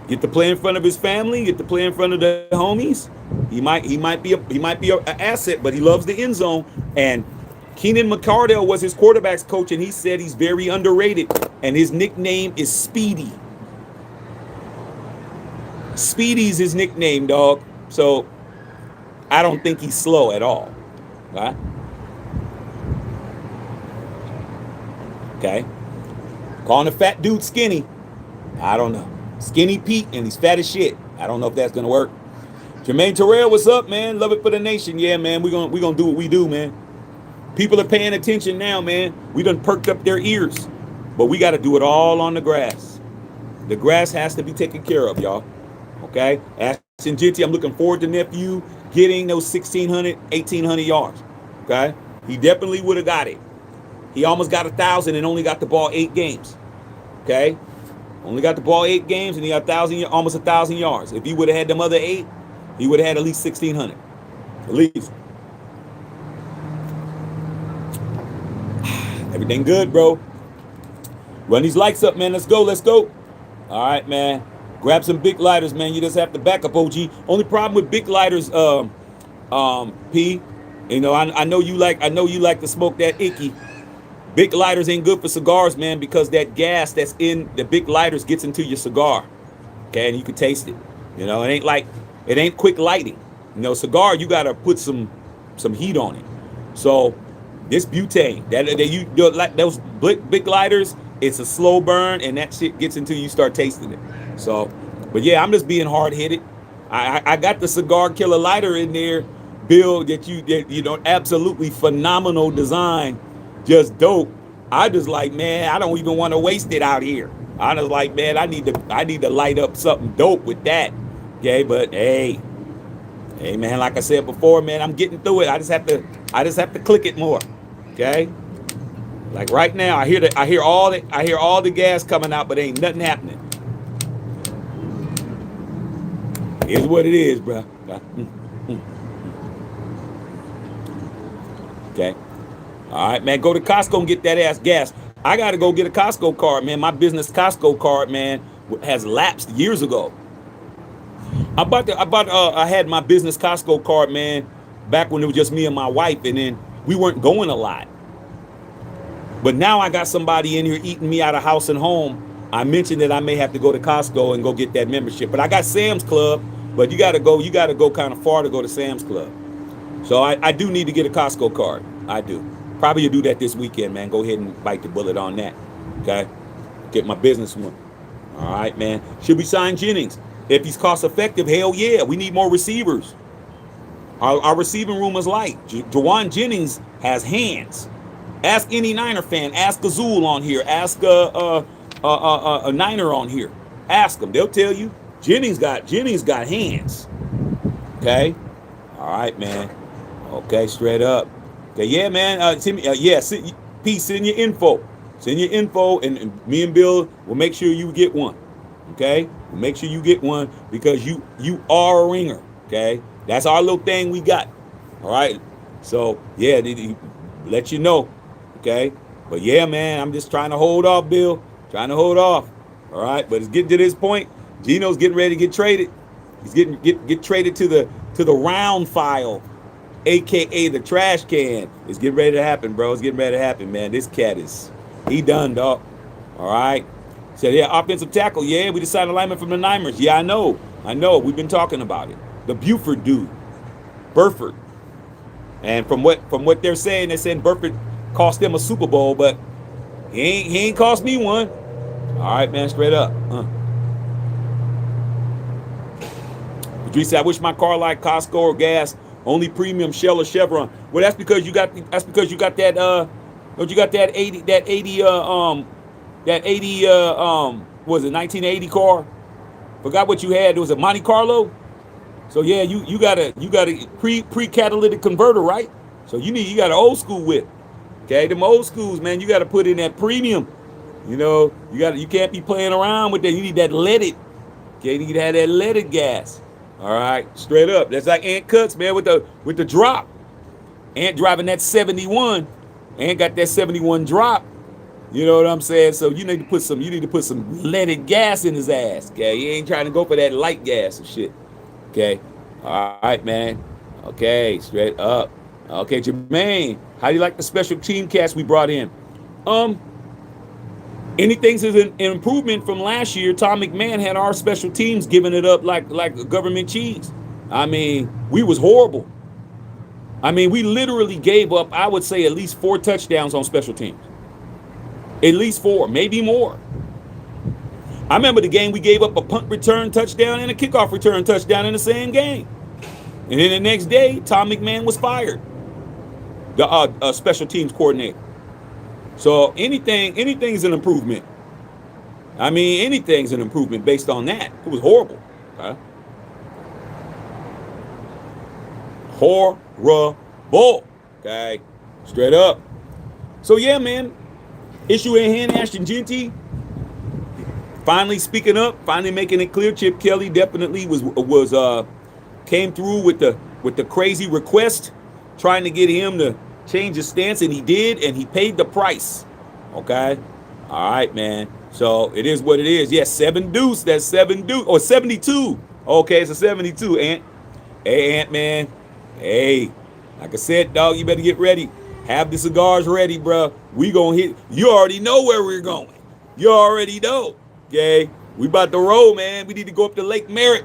Get to play in front of his family. Get to play in front of the homies. He might be an asset, but he loves the end zone. And Keenan McCardell was his quarterback's coach, and he said he's very underrated. And his nickname is Speedy. Speedy's his nickname, dog. So I don't think he's slow at all. Right? Okay. Calling a fat dude skinny. I don't know. Skinny Pete, and he's fat as shit. I don't know if that's gonna work. Jermaine Terrell, what's up, man? Love it for the nation. Yeah, man. We're gonna do what we do, man. People are paying attention now, man. We done perked up their ears. But we gotta do it all on the grass. The grass has to be taken care of, y'all. Okay? Ashton Genty, I'm looking forward to nephew getting those 1,600, 1,800 yards. Okay? He definitely would have got it. He almost got 1,000 and only got the ball 8 games. Okay? Only got the ball 8 games and he got almost 1,000 yards. If he would have had them other 8, he would have had at least 1,600. At least. Everything good, bro. Run these lights up, man. Let's go. Let's go. All right, man. Grab some big lighters, man. You just have to back up, OG. Only problem with big lighters, P. You know, I know you like to smoke that icky. Big lighters ain't good for cigars, man, because that gas that's in the big lighters gets into your cigar. Okay, and you can taste it. You know, it ain't quick lighting. You know, cigar, you gotta put some heat on it. So This butane, like those big lighters, it's a slow burn, and that shit gets until you start tasting it. So, but yeah, I'm just being hard headed. I got the cigar killer lighter in there, Bill. Absolutely phenomenal design, just dope. I just like, man, I don't even want to waste it out here. I was like, man, I need to light up something dope with that. Okay, but hey, man, like I said before, man, I'm getting through it. I just have to click it more. Okay, like right now, I hear all the gas coming out, but ain't nothing happening. Here's what it is, bro. Okay. All right, man. Go to Costco and get that ass gas. I gotta go get a Costco card, man. My business Costco card, man, has lapsed years ago. I had my business Costco card, man, back when it was just me and my wife, and then we weren't going a lot. But now I got somebody in here eating me out of house and home. I mentioned that I may have to go to Costco and go get that membership. But I got Sam's Club, but you gotta go kind of far to go to Sam's Club. So I do need to get a Costco card. I do. Probably do that this weekend, man. Go ahead and bite the bullet on that. Okay? Get my business one. All right, man. Should we sign Jennings? If he's cost effective, hell yeah. We need more receivers. Our receiving room is light. Jawan Jennings has hands. Ask any Niner fan. Ask Azul on here. Ask a Niner on here. Ask them. They'll tell you. Jennings got hands. Okay? All right, man. Okay, straight up. Okay, yeah, man. Send your info. Send your info, and me and Bill will make sure you get one. Okay? We'll make sure you get one because you are a ringer. Okay? That's our little thing we got. All right? So, yeah, let you know. Okay? But yeah, man, I'm just trying to hold off, Bill. Trying to hold off. All right? But it's getting to this point. Gino's getting ready to get traded. He's get traded to the round file, aka the trash can. It's getting ready to happen, bro. It's getting ready to happen, man. This cat he done, dog. All right. Said, yeah, offensive tackle. Yeah, we decided alignment from the Niners. Yeah, I know. We've been talking about it. The Buford dude, Burford. And from what they're saying Burford cost them a Super Bowl, but he ain't cost me one. All right, man, straight up. Patrice said, I wish my car like Costco or gas, only premium Shell or Chevron. Well, that's because you got that was it 1980 car? Forgot what you had. It was a Monte Carlo. So yeah, you got a pre-catalytic converter, right? So you got an old school whip. Okay, them old schools, man, you got to put in that premium. You can't be playing around with that. You need that leaded. Okay, you need to have that leaded gas. All right, straight up. That's like Ant Cuts, man, with the drop. Ant driving that 71. Ant got that 71 drop. You know what I'm saying? So you need to put some leaded gas in his ass. Okay, he ain't trying to go for that light gas and shit. Okay, all right, man. Okay, straight up. Okay, Jermaine, how do you like the special team cast we brought in? Anything's an improvement from last year. Tom McMahon had our special teams giving it up like government cheese. I mean, we was horrible. I mean, we literally gave up, I would say, at least 4 touchdowns on special teams. At least 4, maybe more. I remember the game we gave up a punt return touchdown and a kickoff return touchdown in the same game. And then the next day, Tom McMahon was fired, the special teams coordinator. So anything's an improvement. I mean, anything's an improvement based on that. It was horrible. Okay? Horrible. Okay? Straight up. So yeah, man. Issue in hand, Ashton Genty. Finally speaking up, finally making it clear. Chip Kelly definitely came through with the crazy request, trying to get him to change his stance, and he did, and he paid the price. Okay? All right, man. So it is what it is. Yes, 7 deuce. That's 7 deuce. Or 72. Okay, it's a 72, Ant. Hey, Ant, man. Hey, like I said, dog, you better get ready. Have the cigars ready, bro. We gonna hit. You already know where we're going. You already know. Okay? We about to roll, man. We need to go up to Lake Merritt.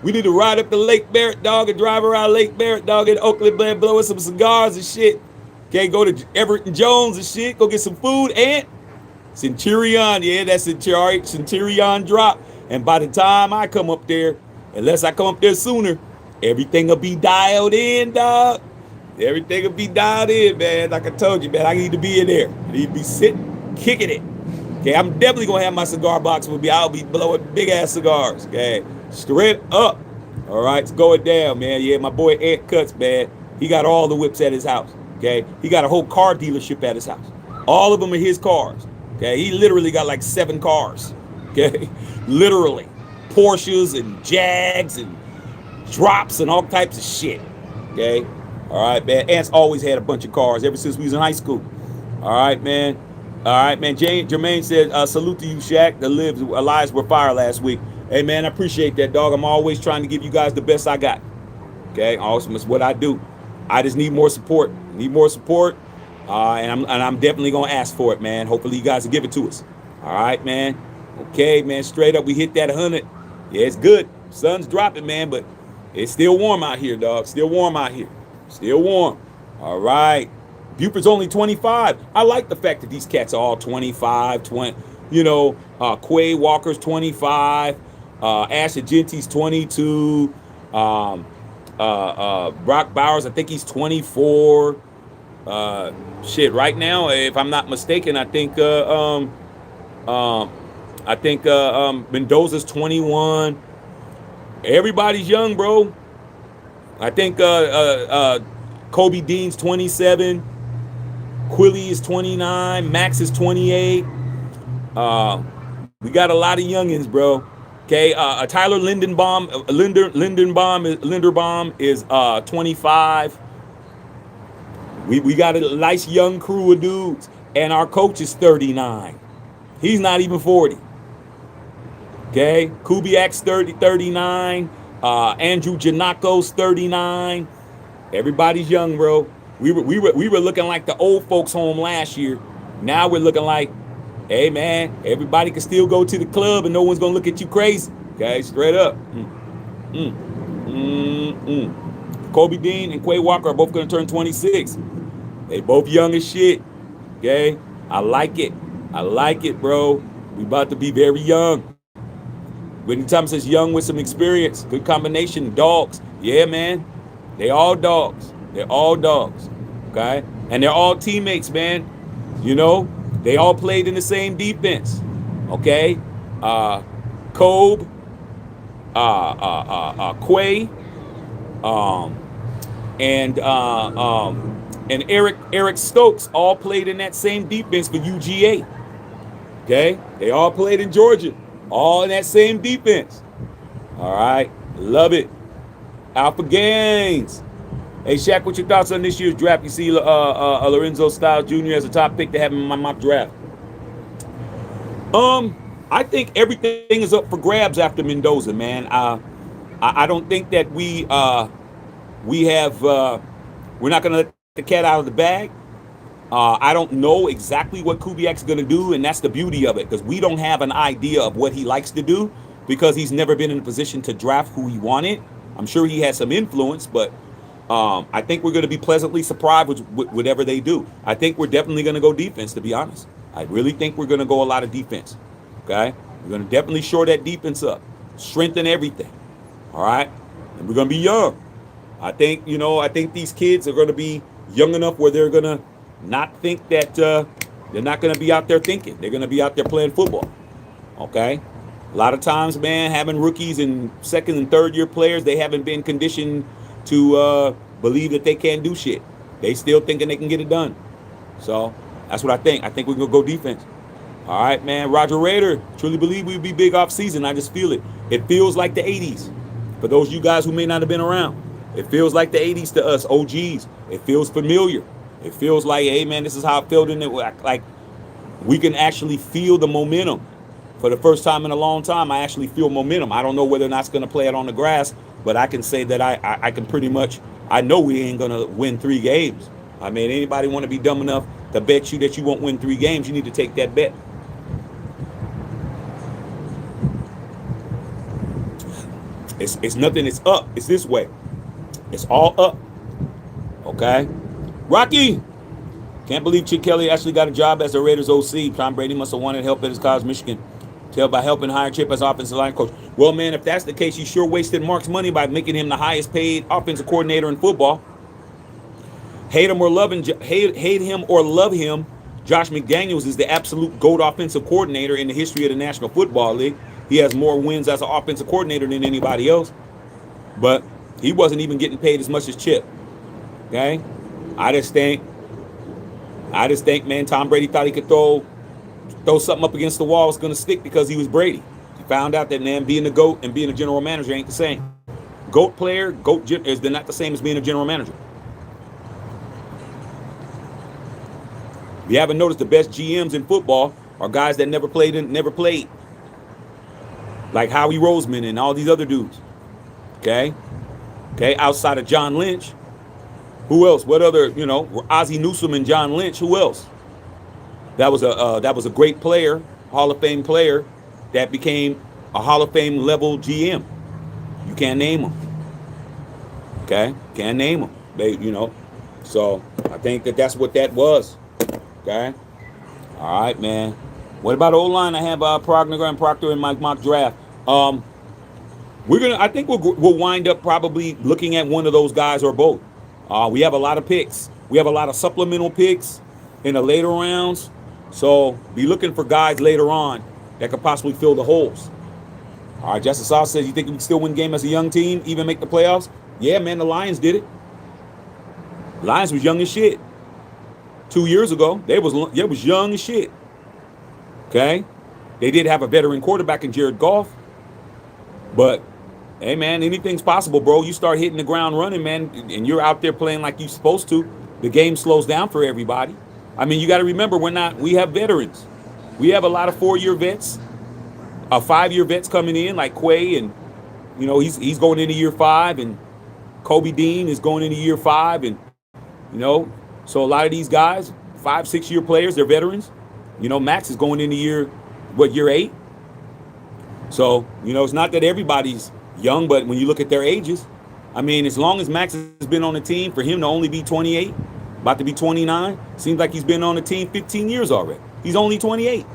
We need to ride up to Lake Merritt, dog, and drive around Lake Merritt, dog, in Oakland, man, blowing some cigars and shit. Okay, go to Everett and Jones and shit. Go get some food. And Centurion, yeah, that's Centurion drop. And by the time I come up there, unless I come up there sooner, everything will be dialed in, dog. Everything will be dialed in, man. Like I told you, man, I need to be in there. I need to be sitting, kicking it. Okay, I'm definitely gonna have my cigar box with me. I'll be blowing big ass cigars. Okay, straight up. All right, it's going down, man. Yeah, my boy Ant Cuts, man. He got all the whips at his house. Okay, he got a whole car dealership at his house. All of them are his cars. Okay, he literally got like 7 cars. Okay, literally Porsches and Jags and drops and all types of shit. Okay, all right, man. Ant's always had a bunch of cars ever since we was in high school. All right, man. All right, man. Jermaine said, salute to you, Shaq. The lives were fire last week. Hey, man, I appreciate that, dog. I'm always trying to give you guys the best I got. Okay, awesome. It's what I do. I just need more support. Need more support. And I'm definitely gonna ask for it, man. Hopefully you guys will give it to us. All right, man. Okay, man. Straight up, we hit that 100. Yeah, it's good. Sun's dropping, man, but it's still warm out here, dog. Still warm out here. Still warm. All right. Buford's only 25. I like the fact that these cats are all 25, 20. You know, Quay Walker's 25. Ashton Genty's 22. Brock Bowers, I think he's 24. Shit, right now, if I'm not mistaken, I think Mendoza's 21. Everybody's young, bro. I think Kobe Dean's 27. Quilly is 29. Maxx is 28. We got a lot of youngins, bro. Okay, Tyler Linderbaum is 25. We got a nice young crew of dudes, and our coach is 39. He's not even 40. Okay, Kubiak's 39. Andrew Janako's 39. Everybody's young, bro. We were looking like the old folks home last year. Now we're looking like, hey man, everybody can still go to the club and no one's gonna look at you crazy. Okay, straight up. Kobe Dean and Quay Walker are both gonna turn 26. They both young as shit. Okay, I like it. I like it, bro. We about to be very young. When Thomas says young with some experience, good combination. Dogs, yeah, man. They all dogs. They're all dogs. Okay, and they're all teammates, man. You know, they all played in the same defense. Okay, Kobe, Quay, and Eric Stokes all played in that same defense for UGA. Okay, they all played in Georgia, all in that same defense. All right, love it. Alpha Gains. Hey Shaq, what's your thoughts on this year's draft? You see Lorenzo Styles Jr. as a top pick to have in my mock draft. I think everything is up for grabs after Mendoza, man. I don't think that we're not gonna let the cat out of the bag. I don't know exactly what Kubiak's gonna do, and that's the beauty of it, because we don't have an idea of what he likes to do because he's never been in a position to draft who he wanted. I'm sure he has some influence, but I think we're going to be pleasantly surprised with whatever they do. I think we're definitely going to go defense, to be honest. I really think we're going to go a lot of defense. Okay? We're going to definitely shore that defense up, strengthen everything. All right? And we're going to be young. I think these kids are going to be young enough where they're going to not think that they're not going to be out there thinking. They're going to be out there playing football. Okay? A lot of times, man, having rookies and second and third year players, they haven't been conditioned to believe that they can't do shit. They still thinking they can get it done. So that's what I think. I think we're going to go defense. All right, man. Roger Raider, truly believe we'll be big off season. I just feel it. It feels like the 80s. For those of you guys who may not have been around, it feels like the 80s to us, OGs. It feels familiar. It feels like, hey, man, this is how it felt in it. Like we can actually feel the momentum. For the first time in a long time, I actually feel momentum. I don't know whether or not it's going to play it on the grass, but I can say that I can pretty much, I know we ain't going to win 3 games. I mean, anybody want to be dumb enough to bet you that you won't win 3 games, you need to take that bet. It's nothing, it's up. It's this way. It's all up. Okay? Rocky, Can't believe Chip Kelly actually got a job as the Raiders OC. Tom Brady must have wanted help at his college, Michigan. Tell by helping hire Chip as offensive line coach. Well, man, if that's the case, you sure wasted Mark's money by making him the highest paid offensive coordinator in football. Hate him or love him, Josh McDaniels is the absolute GOAT offensive coordinator in the history of the National Football League. He has more wins as an offensive coordinator than anybody else. But he wasn't even getting paid as much as Chip. Okay? I just think, man, Tom Brady thought he could throw something up against the wall was going to stick because he was Brady. He found out that, man, being the GOAT and being a general manager ain't the same. GOAT player, GOAT is not the same as being a general manager. If you haven't noticed, the best GMs in football are guys that never played. Like Howie Roseman and all these other dudes. Okay? Outside of John Lynch, who else? What other, Ozzie Newsome and John Lynch, who else? That was a great player, Hall of Fame player, that became a Hall of Fame level GM. You can't name them. Okay? Can't name them. So I think that's what that was. Okay? All right, man. What about O-line? I have Progner and Proctor in my mock draft. I think we'll wind up probably looking at one of those guys or both. We have a lot of picks. We have a lot of supplemental picks in the later rounds. So be looking for guys later on that could possibly fill the holes. All right, Justice Sauce says, you think we can still win game as a young team, even make the playoffs? Yeah, man, the Lions did it. Lions was young as shit. 2 years ago, they was young as shit. Okay? They did have a veteran quarterback in Jared Goff. But, hey, man, anything's possible, bro. You start hitting the ground running, man, and you're out there playing like you're supposed to, the game slows down for everybody. I mean, you got to remember, we have veterans. We have a lot of 4-year vets, 5-year vets coming in, like Quay, and, he's going into year 5, and Kobe Dean is going into year 5, and, so a lot of these guys, 5-6-year players, they're veterans. Maxx is going into year 8? So, it's not that everybody's young, but when you look at their ages, I mean, as long as Maxx has been on the team, for him to only be 28, about to be 29, seems like he's been on the team 15 years already. He's only 28.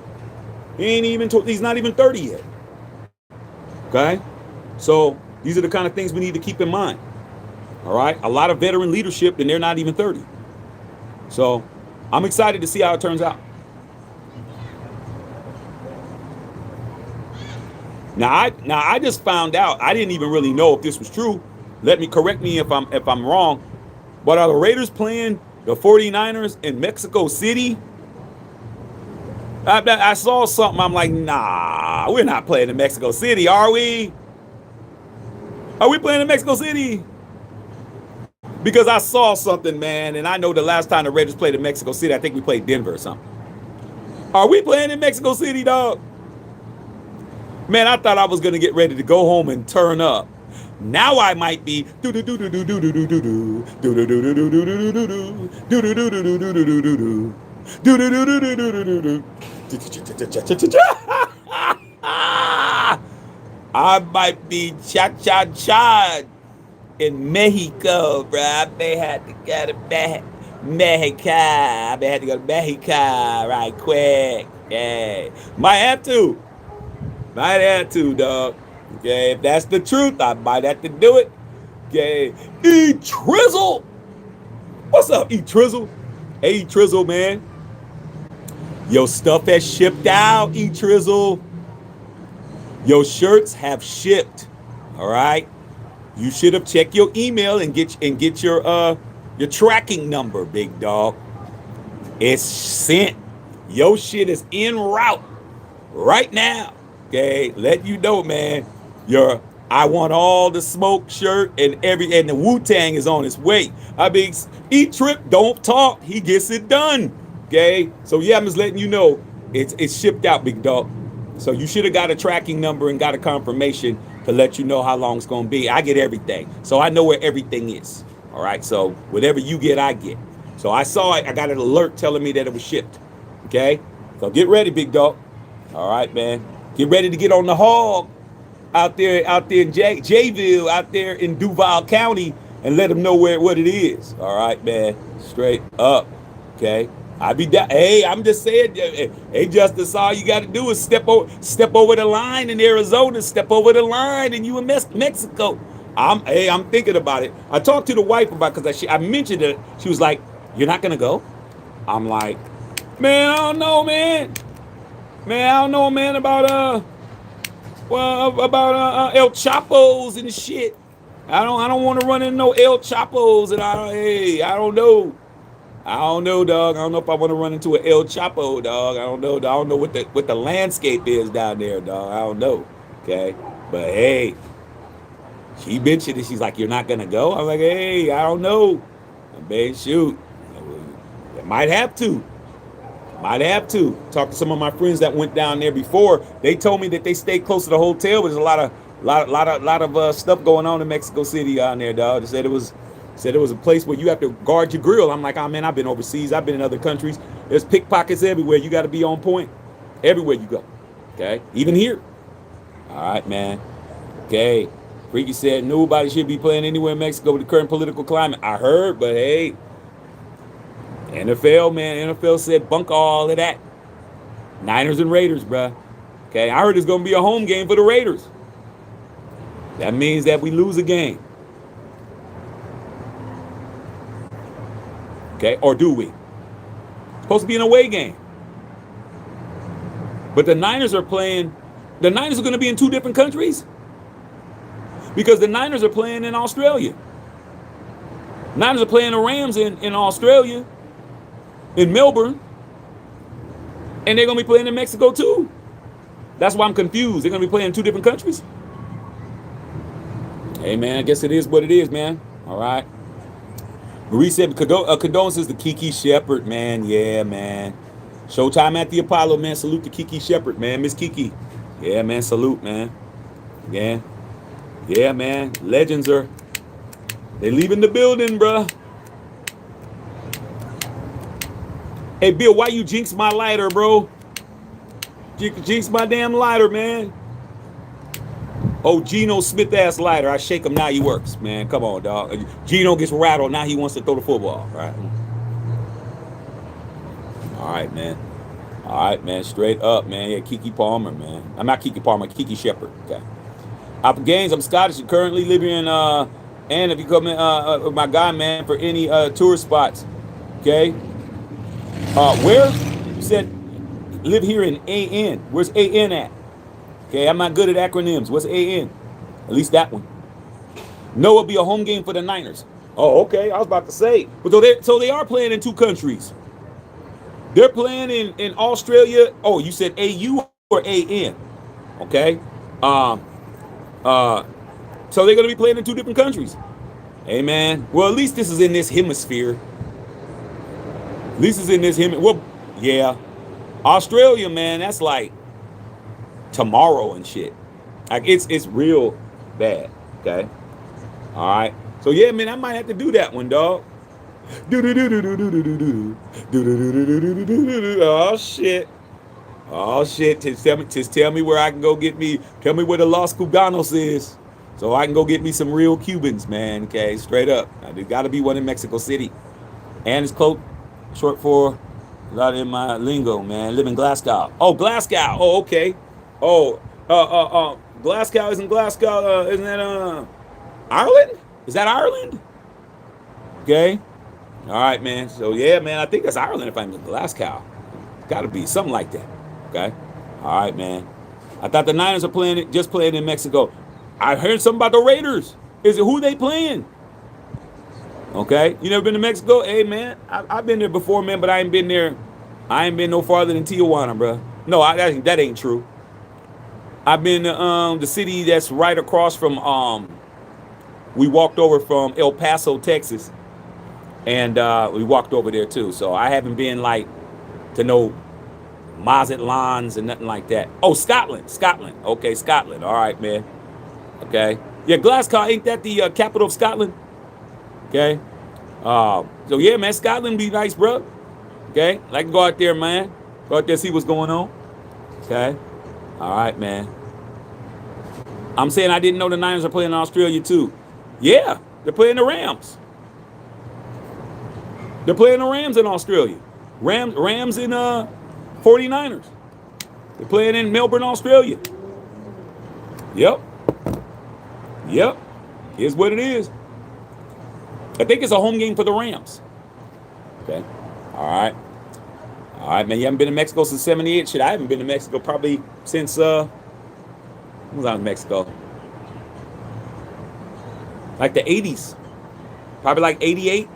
He's not even 30 yet. Okay? So, these are the kind of things we need to keep in mind. All right? A lot of veteran leadership, and they're not even 30. So, I'm excited to see how it turns out. Now I just found out. I didn't even really know if this was true. Correct me if I'm wrong. But are the Raiders playing the 49ers in Mexico City? I saw something. I'm like, nah, we're not playing in Mexico City, are we? Are we playing in Mexico City? Because I saw something, man, and I know the last time the Raiders played in Mexico City, I think we played Denver or something. Are we playing in Mexico City, dog? Man, I thought I was gonna get ready to go home and turn up. Now I might be I might be cha-cha-cha in Mexico, bro. I may have to go to Mexico. I may have to go to Mexico right quick. Yeah. Might have to. Might have to, dog. Okay, if that's the truth, I might have to do it. Okay. E-Trizzle. What's up, E-Trizzle? Hey, E-Trizzle, man. Your stuff has shipped out, E-Trizzle. Your shirts have shipped. All right. You should have checked your email and get your tracking number, big dog. It's sent. Your shit is en route right now. Okay, let you know, man. Your I want all the smoke shirt and the Wu-Tang is on its way. I mean, E-Trip don't talk. He gets it done. Okay, so yeah, I'm just letting you know it's shipped out, big dog. So you should have got a tracking number and got a confirmation to let you know how long it's gonna be. I get everything, so I know where everything is. All right, so whatever you get, I get. So I saw it. I got an alert telling me that it was shipped. Okay, so get ready, big dog. All right, man. Get ready to get on the hog out there in Jayville, out there in Duval County, and let them know what it is. All right, man. Straight up. Okay. I be down. Hey, I'm just saying. Hey, Justice, all you got to do is step over the line in Arizona, step over the line, and you in Mexico. I'm thinking about it. I talked to the wife about because I mentioned it. She was like, "You're not gonna go." I'm like, "Man, I don't know, man. Man, I don't know, man, about El Chapos and shit. I don't want to run into no El Chapos, and I don't know. I don't know, dog. I don't know if I want to run into an El Chapo, dog. I don't know. I don't know what the landscape is down there, dog. I don't know. Okay, but hey, she mentioned it. She's like, "You're not gonna go." I'm like, "Hey, I don't know. Babe, shoot, I might have to. Might have to." Talk to some of my friends that went down there before. They told me that they stayed close to the hotel, but there's a lot of stuff going on in Mexico City down there, dog. They said it was a place where you have to guard your grill. I'm like, oh man, I've been overseas. I've been in other countries. There's pickpockets everywhere. You got to be on point everywhere you go. Okay, even here. All right, man. Okay. Freaky said nobody should be playing anywhere in Mexico with the current political climate. I heard, but hey, NFL, man, NFL said bunk all of that. Niners and Raiders, bruh. Okay, I heard it's going to be a home game for the Raiders. That means that we lose a game. Okay, or do we? It's supposed to be an away game. But the Niners are going to be in two different countries. Because the Niners are playing in Australia. Niners are playing the Rams in Australia, in Melbourne. And they're going to be playing in Mexico too. That's why I'm confused. They're going to be playing in two different countries. Hey, man, I guess it is what it is, man. All right. Marie said, condolences to Kiki Shepard, man. Yeah, man. Showtime at the Apollo, man. Salute to Kiki Shepard, man. Miss Kiki. Yeah, man. Salute, man. Yeah. Yeah, man. Legends they leaving the building, bruh. Hey, Bill, why you jinx my lighter, bro? Jinx my damn lighter, man. Oh, Geno Smith ass lighter. I shake him, now he works, man. Come on, dog. Geno gets rattled, now he wants to throw the football, right? All right, man. All right, man. Straight up, man. Yeah, Kiki Palmer, man. I'm not Kiki Palmer, Kiki Shepard. Okay. Up Gaines, I'm Scottish and currently living in and if you come in my guy, man, for any tourist spots. Okay. Where? You said live here in AN. Where's AN at? Okay, I'm not good at acronyms. What's AN? At least that one. No, it'll be a home game for the Niners. Oh, okay. I was about to say. But so they are playing in two countries. They're playing in Australia. Oh, you said AU or AN? Okay. So they're gonna be playing in two different countries. Hey, man. Well, at least this is in this hemisphere. At least it's in this hemisphere. Well, yeah. Australia, man, that's like tomorrow and shit. Like it's real bad. Okay. All right. So yeah, man, I might have to do that one, dog. Oh shit. Oh shit. Just tell me where I can go get me. Tell me where the Los Cubanos is, so I can go get me some real Cubans, man. Okay, straight up. There's got to be one in Mexico City, and it's close, short for a lot in my lingo, man. Live in Glasgow. Oh, Glasgow. Oh, okay. Oh, Glasgow isn't Glasgow. Isn't that Ireland? Is that Ireland? Okay. All right, man. So yeah, man, I think that's Ireland if I'm in Glasgow. It's got to be something like that. Okay. All right, man. I thought the Niners are playing in Mexico. I heard something about the Raiders. Is it who they playing? Okay. You never been to Mexico? Hey, man, I've been there before, man, but I ain't been there. I ain't been no farther than Tijuana, bro. No, that ain't true. I've been to the city that's right across from. We walked over from El Paso, Texas, and we walked over there too. So I haven't been like to no Mazatlans and nothing like that. Oh, Scotland. Okay, Scotland. All right, man. Okay. Yeah, Glasgow, ain't that the capital of Scotland? Okay. So yeah, man, Scotland be nice, bro. Okay. Like to go out there, man. Go out there, see what's going on. Okay. All right, man. I'm saying I didn't know the Niners are playing in Australia too. Yeah, they're playing the Rams. They're playing the Rams in Australia. Rams and 49ers. They're playing in Melbourne, Australia. Yep. Here's what it is. I think it's a home game for the Rams. Okay. All right, man. You haven't been to Mexico since '78. Shit, I haven't been to Mexico probably since when was I in Mexico? Like the 80s. Probably like 88,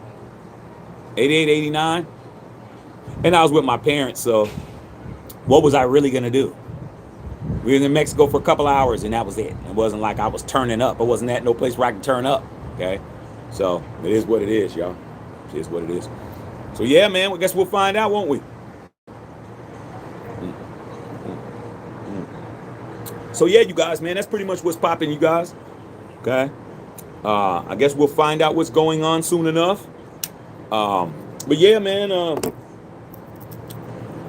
89. And I was with my parents, so what was I really gonna do? We were in Mexico for a couple hours, and that was it. It wasn't like I was turning up. It wasn't at no place where I can turn up. Okay, so it is what it is, y'all. It is what it is. So yeah, man. I guess we'll find out, won't we? So yeah, you guys, man. That's pretty much what's popping, you guys. Okay. I guess we'll find out what's going on soon enough. But yeah, man.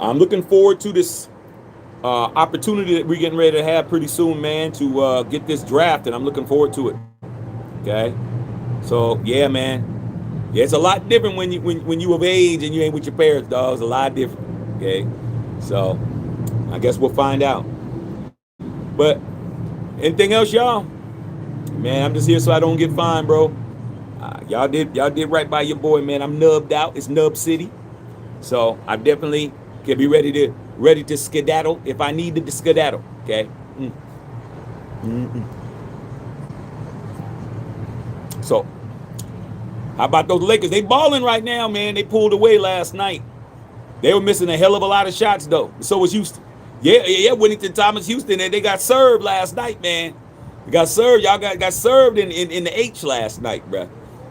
I'm looking forward to this opportunity that we're getting ready to have pretty soon, man, to get this draft, and I'm looking forward to it. Okay, so yeah, man, yeah, it's a lot different when you of age and you ain't with your parents, dog. It's a lot different. Okay, so I guess we'll find out. But anything else, y'all? Man, I'm just here so I don't get fined, bro. Y'all did right by your boy, man. I'm nubbed out. It's Nub City, so I definitely can be ready to skedaddle if I need to skedaddle. Okay. So, how about those Lakers? They balling right now, man. They pulled away last night. They were missing a hell of a lot of shots, though. So was Houston. Yeah. Whittington Thomas, Houston, they got served last night, man. They got served. Y'all got served in the H last night, bro.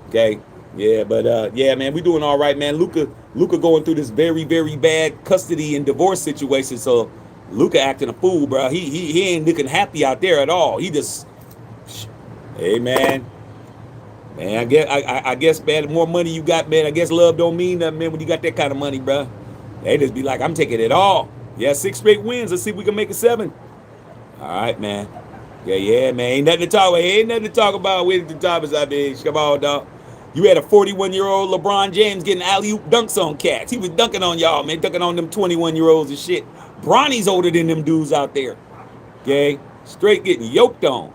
Okay. Yeah, but yeah, man, we doing all right, man. Luca going through this very, very bad custody and divorce situation. So Luca acting a fool, bro. He ain't looking happy out there at all. He just, hey, man, I guess, man, the more money you got, man, I guess love don't mean nothing, man, when you got that kind of money, bro. They just be like, I'm taking it all. Yeah, 6 straight wins. Let's see if we can make it 7. All right, man. Yeah, man. Ain't nothing to talk about. Ain't nothing to talk about with the Thomas out there. Come on, dog. You had a 41-year-old LeBron James getting alley-oop dunks on cats. He was dunking on y'all, man. Dunking on them 21-year-olds and shit. Bronny's older than them dudes out there. Okay? Straight getting yoked on.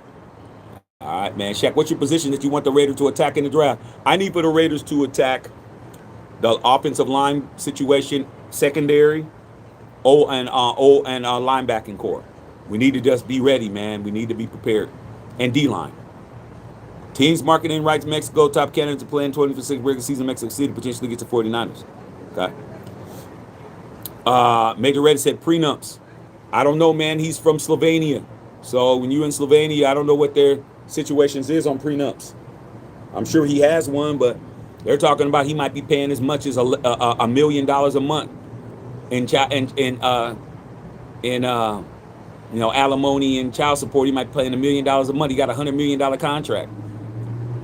All right, man. Shaq, what's your position that you want the Raiders to attack in the draft? I need for the Raiders to attack the offensive line situation, secondary, and linebacking core. We need to just be ready, man. We need to be prepared. And D-line. Teams marketing rights Mexico, top candidates to play in 2026 regular season Mexico City, potentially get to 49ers. Okay. Major Red said prenups. I don't know, man. He's from Slovenia. So when you're in Slovenia, I don't know what their situations is on prenups. I'm sure he has one, but they're talking about he might be paying as much as $1 million a month in alimony and child support. He might be paying $1 million a month. He got a $100 million contract.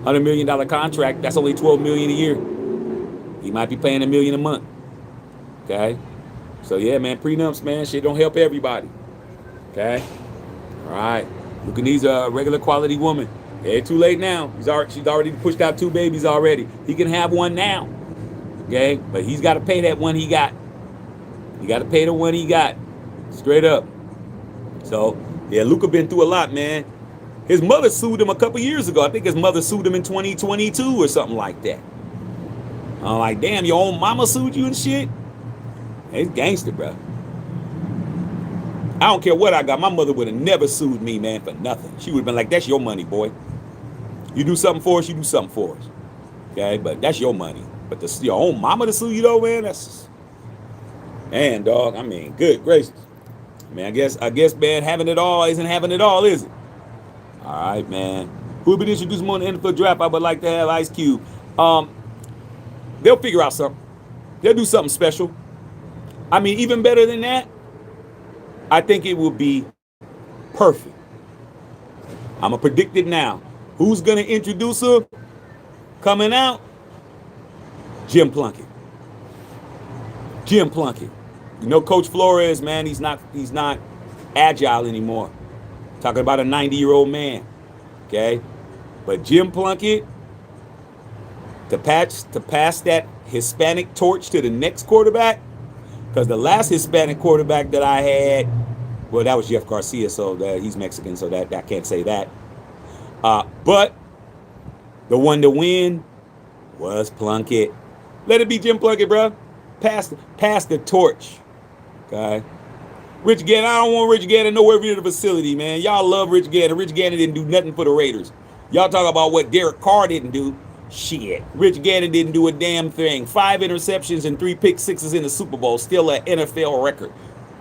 $100 million contract, that's only $12 million a year. He might be paying $1 million a month. Okay? So yeah, man, prenups, man, shit don't help everybody. Okay? All right. Look at these regular quality woman. Hey, too late now. She's already pushed out 2 babies already. He can have one now. Okay? But he's got to pay that one he got. He got to pay the one he got. Straight up. So, yeah, Luca been through a lot, man. His mother sued him a couple years ago. I think his mother sued him in 2022 or something like that. I'm like, damn, your own mama sued you and shit? Hey, it's gangster, bro. I don't care what I got. My mother would have never sued me, man, for nothing. She would have been like, that's your money, boy. You do something for us, you do something for us. Okay, but that's your money. But your own mama to sue you, though, man, that's... Man, dog, I mean, good gracious. Man, I guess, man, having it all isn't having it all, is it? All right, man. Who would be introduced more in the NFL draft? I would like to have Ice Cube. They'll figure out something. They'll do something special. I mean, even better than that, I think it will be perfect. I'm going to predict it now. Who's going to introduce her? Coming out? Jim Plunkett. Jim Plunkett. You know, Coach Flores, man, he's not agile anymore. Talking about a 90-year-old man. Okay? But Jim Plunkett, to pass that Hispanic torch to the next quarterback, Because the last Hispanic quarterback that I had, well, that was Jeff Garcia, so he's Mexican, so that I can't say that. But the one to win was Plunkett. Let it be Jim Plunkett, bro. Pass the torch. Okay. Rich Gannon, I don't want Rich Gannon nowhere near the facility, man. Y'all love Rich Gannon. Rich Gannon didn't do nothing for the Raiders. Y'all talk about what Derek Carr didn't do. Shit. Rich Gannon didn't do a damn thing. 5 interceptions and 3 pick sixes in the Super Bowl. Still an NFL record.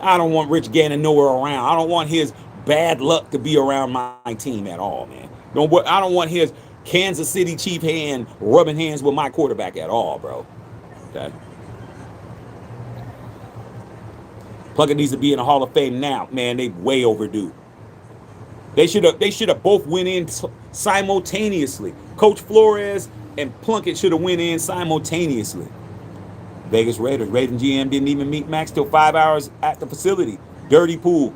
I don't want Rich Gannon nowhere around. I don't want his bad luck to be around my team at all, man. I don't want his Kansas City Chief hand rubbing hands with my quarterback at all, bro. Okay. Plunkett needs to be in the Hall of Fame now, man. They way overdue. They should have both went in simultaneously. Coach Flores and Plunkett should have went in simultaneously. Vegas Raiders. Raiders GM didn't even meet Maxx till 5 hours at the facility. Dirty pool.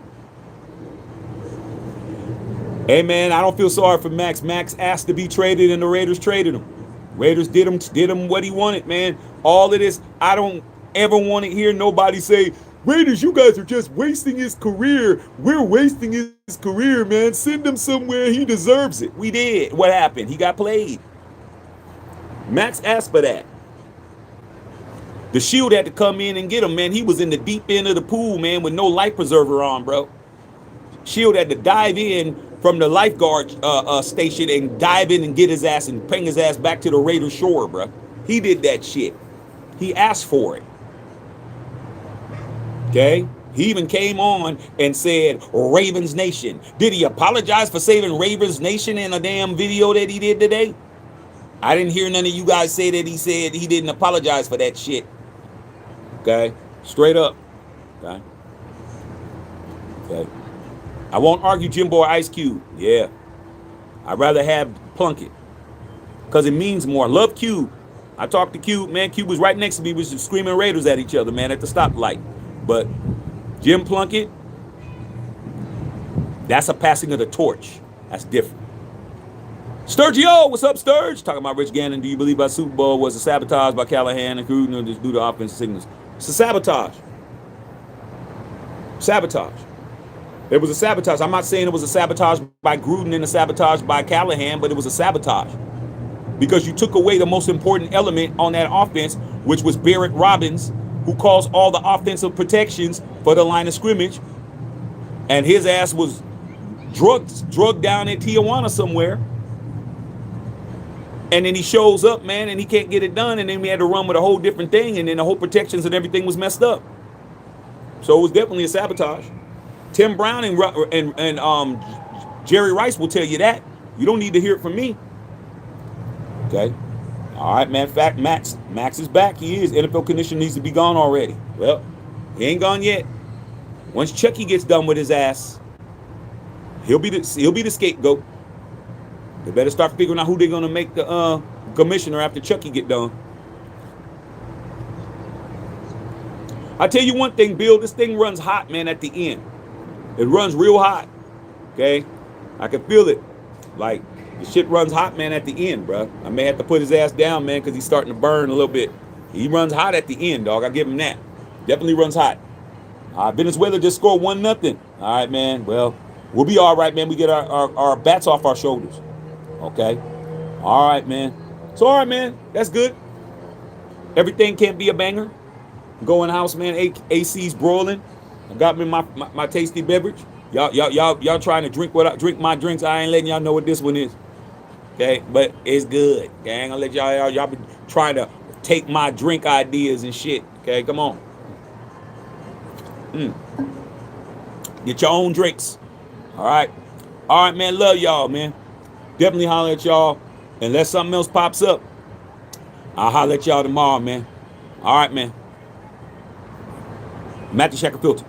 Hey man, I don't feel sorry for Maxx. Maxx asked to be traded and the Raiders traded him. Raiders did him what he wanted, man. All of this, I don't ever want to hear nobody say, Raiders, you guys are just wasting his career. We're wasting his career, man. Send him somewhere. He deserves it. We did. What happened? He got played. Maxx asked for that. The Shield had to come in and get him, man. He was in the deep end of the pool, man, with no life preserver on, bro. Shield had to dive in from the lifeguard station and dive in and get his ass and bring his ass back to the Raiders shore, bro. He did that shit. He asked for it. Okay? He even came on and said, Ravens Nation. Did he apologize for saving Ravens Nation in a damn video that he did today? I didn't hear none of you guys say that he said he didn't apologize for that shit. Okay? Straight up. Okay? Okay. I won't argue Jimbo or Ice Cube. Yeah. I'd rather have Plunkett. Because it means more. Love Cube. I talked to Cube, man. Cube was right next to me. We was screaming Raiders at each other, man, at the stoplight. But Jim Plunkett, that's a passing of the torch. That's different. Sturgio, what's up, Sturge? Talking about Rich Gannon. Do you believe our Super Bowl was a sabotage by Callahan and Gruden or just due to offensive signals? It's a sabotage. Sabotage. It was a sabotage. I'm not saying it was a sabotage by Gruden and a sabotage by Callahan, but it was a sabotage. Because you took away the most important element on that offense, which was Barrett Robbins, who calls all the offensive protections for the line of scrimmage. And his ass was drugged down in Tijuana somewhere. And then he shows up, man, and he can't get it done. And then we had to run with a whole different thing. And then the whole protections and everything was messed up. So it was definitely a sabotage. Tim Brown and Jerry Rice will tell you that. You don't need to hear it from me. Okay. All right, man. In fact, Maxx is back. He is. NFL condition needs to be gone already. Well, he ain't gone yet. Once Chucky gets done with his ass, he'll be the scapegoat. They better start figuring out who they're gonna make the commissioner after Chucky get done. I tell you one thing, Bill. This thing runs hot, man. At the end, it runs real hot. Okay, I can feel it. Like, the shit runs hot, man, at the end, bro. I may have to put his ass down, man, because he's starting to burn a little bit. He runs hot at the end, dog. I give him that. Definitely runs hot. Venezuela just scored 1-0. All right, man. Well, we'll be all right, man. We get our bats off our shoulders. Okay? All right, man. So, all right, man. That's good. Everything can't be a banger. Go in the house, man. AC's broiling. I got me my tasty beverage. Y'all trying to drink my drinks. I ain't letting y'all know what this one is. Okay, but it's good. Okay, I ain't gonna let y'all be trying to take my drink ideas and shit. Okay, come on. Get your own drinks. All right, man. Love y'all, man. Definitely holler at y'all. Unless something else pops up, I'll holler at y'all tomorrow, man. All right, man. Matthew Shacker Filter.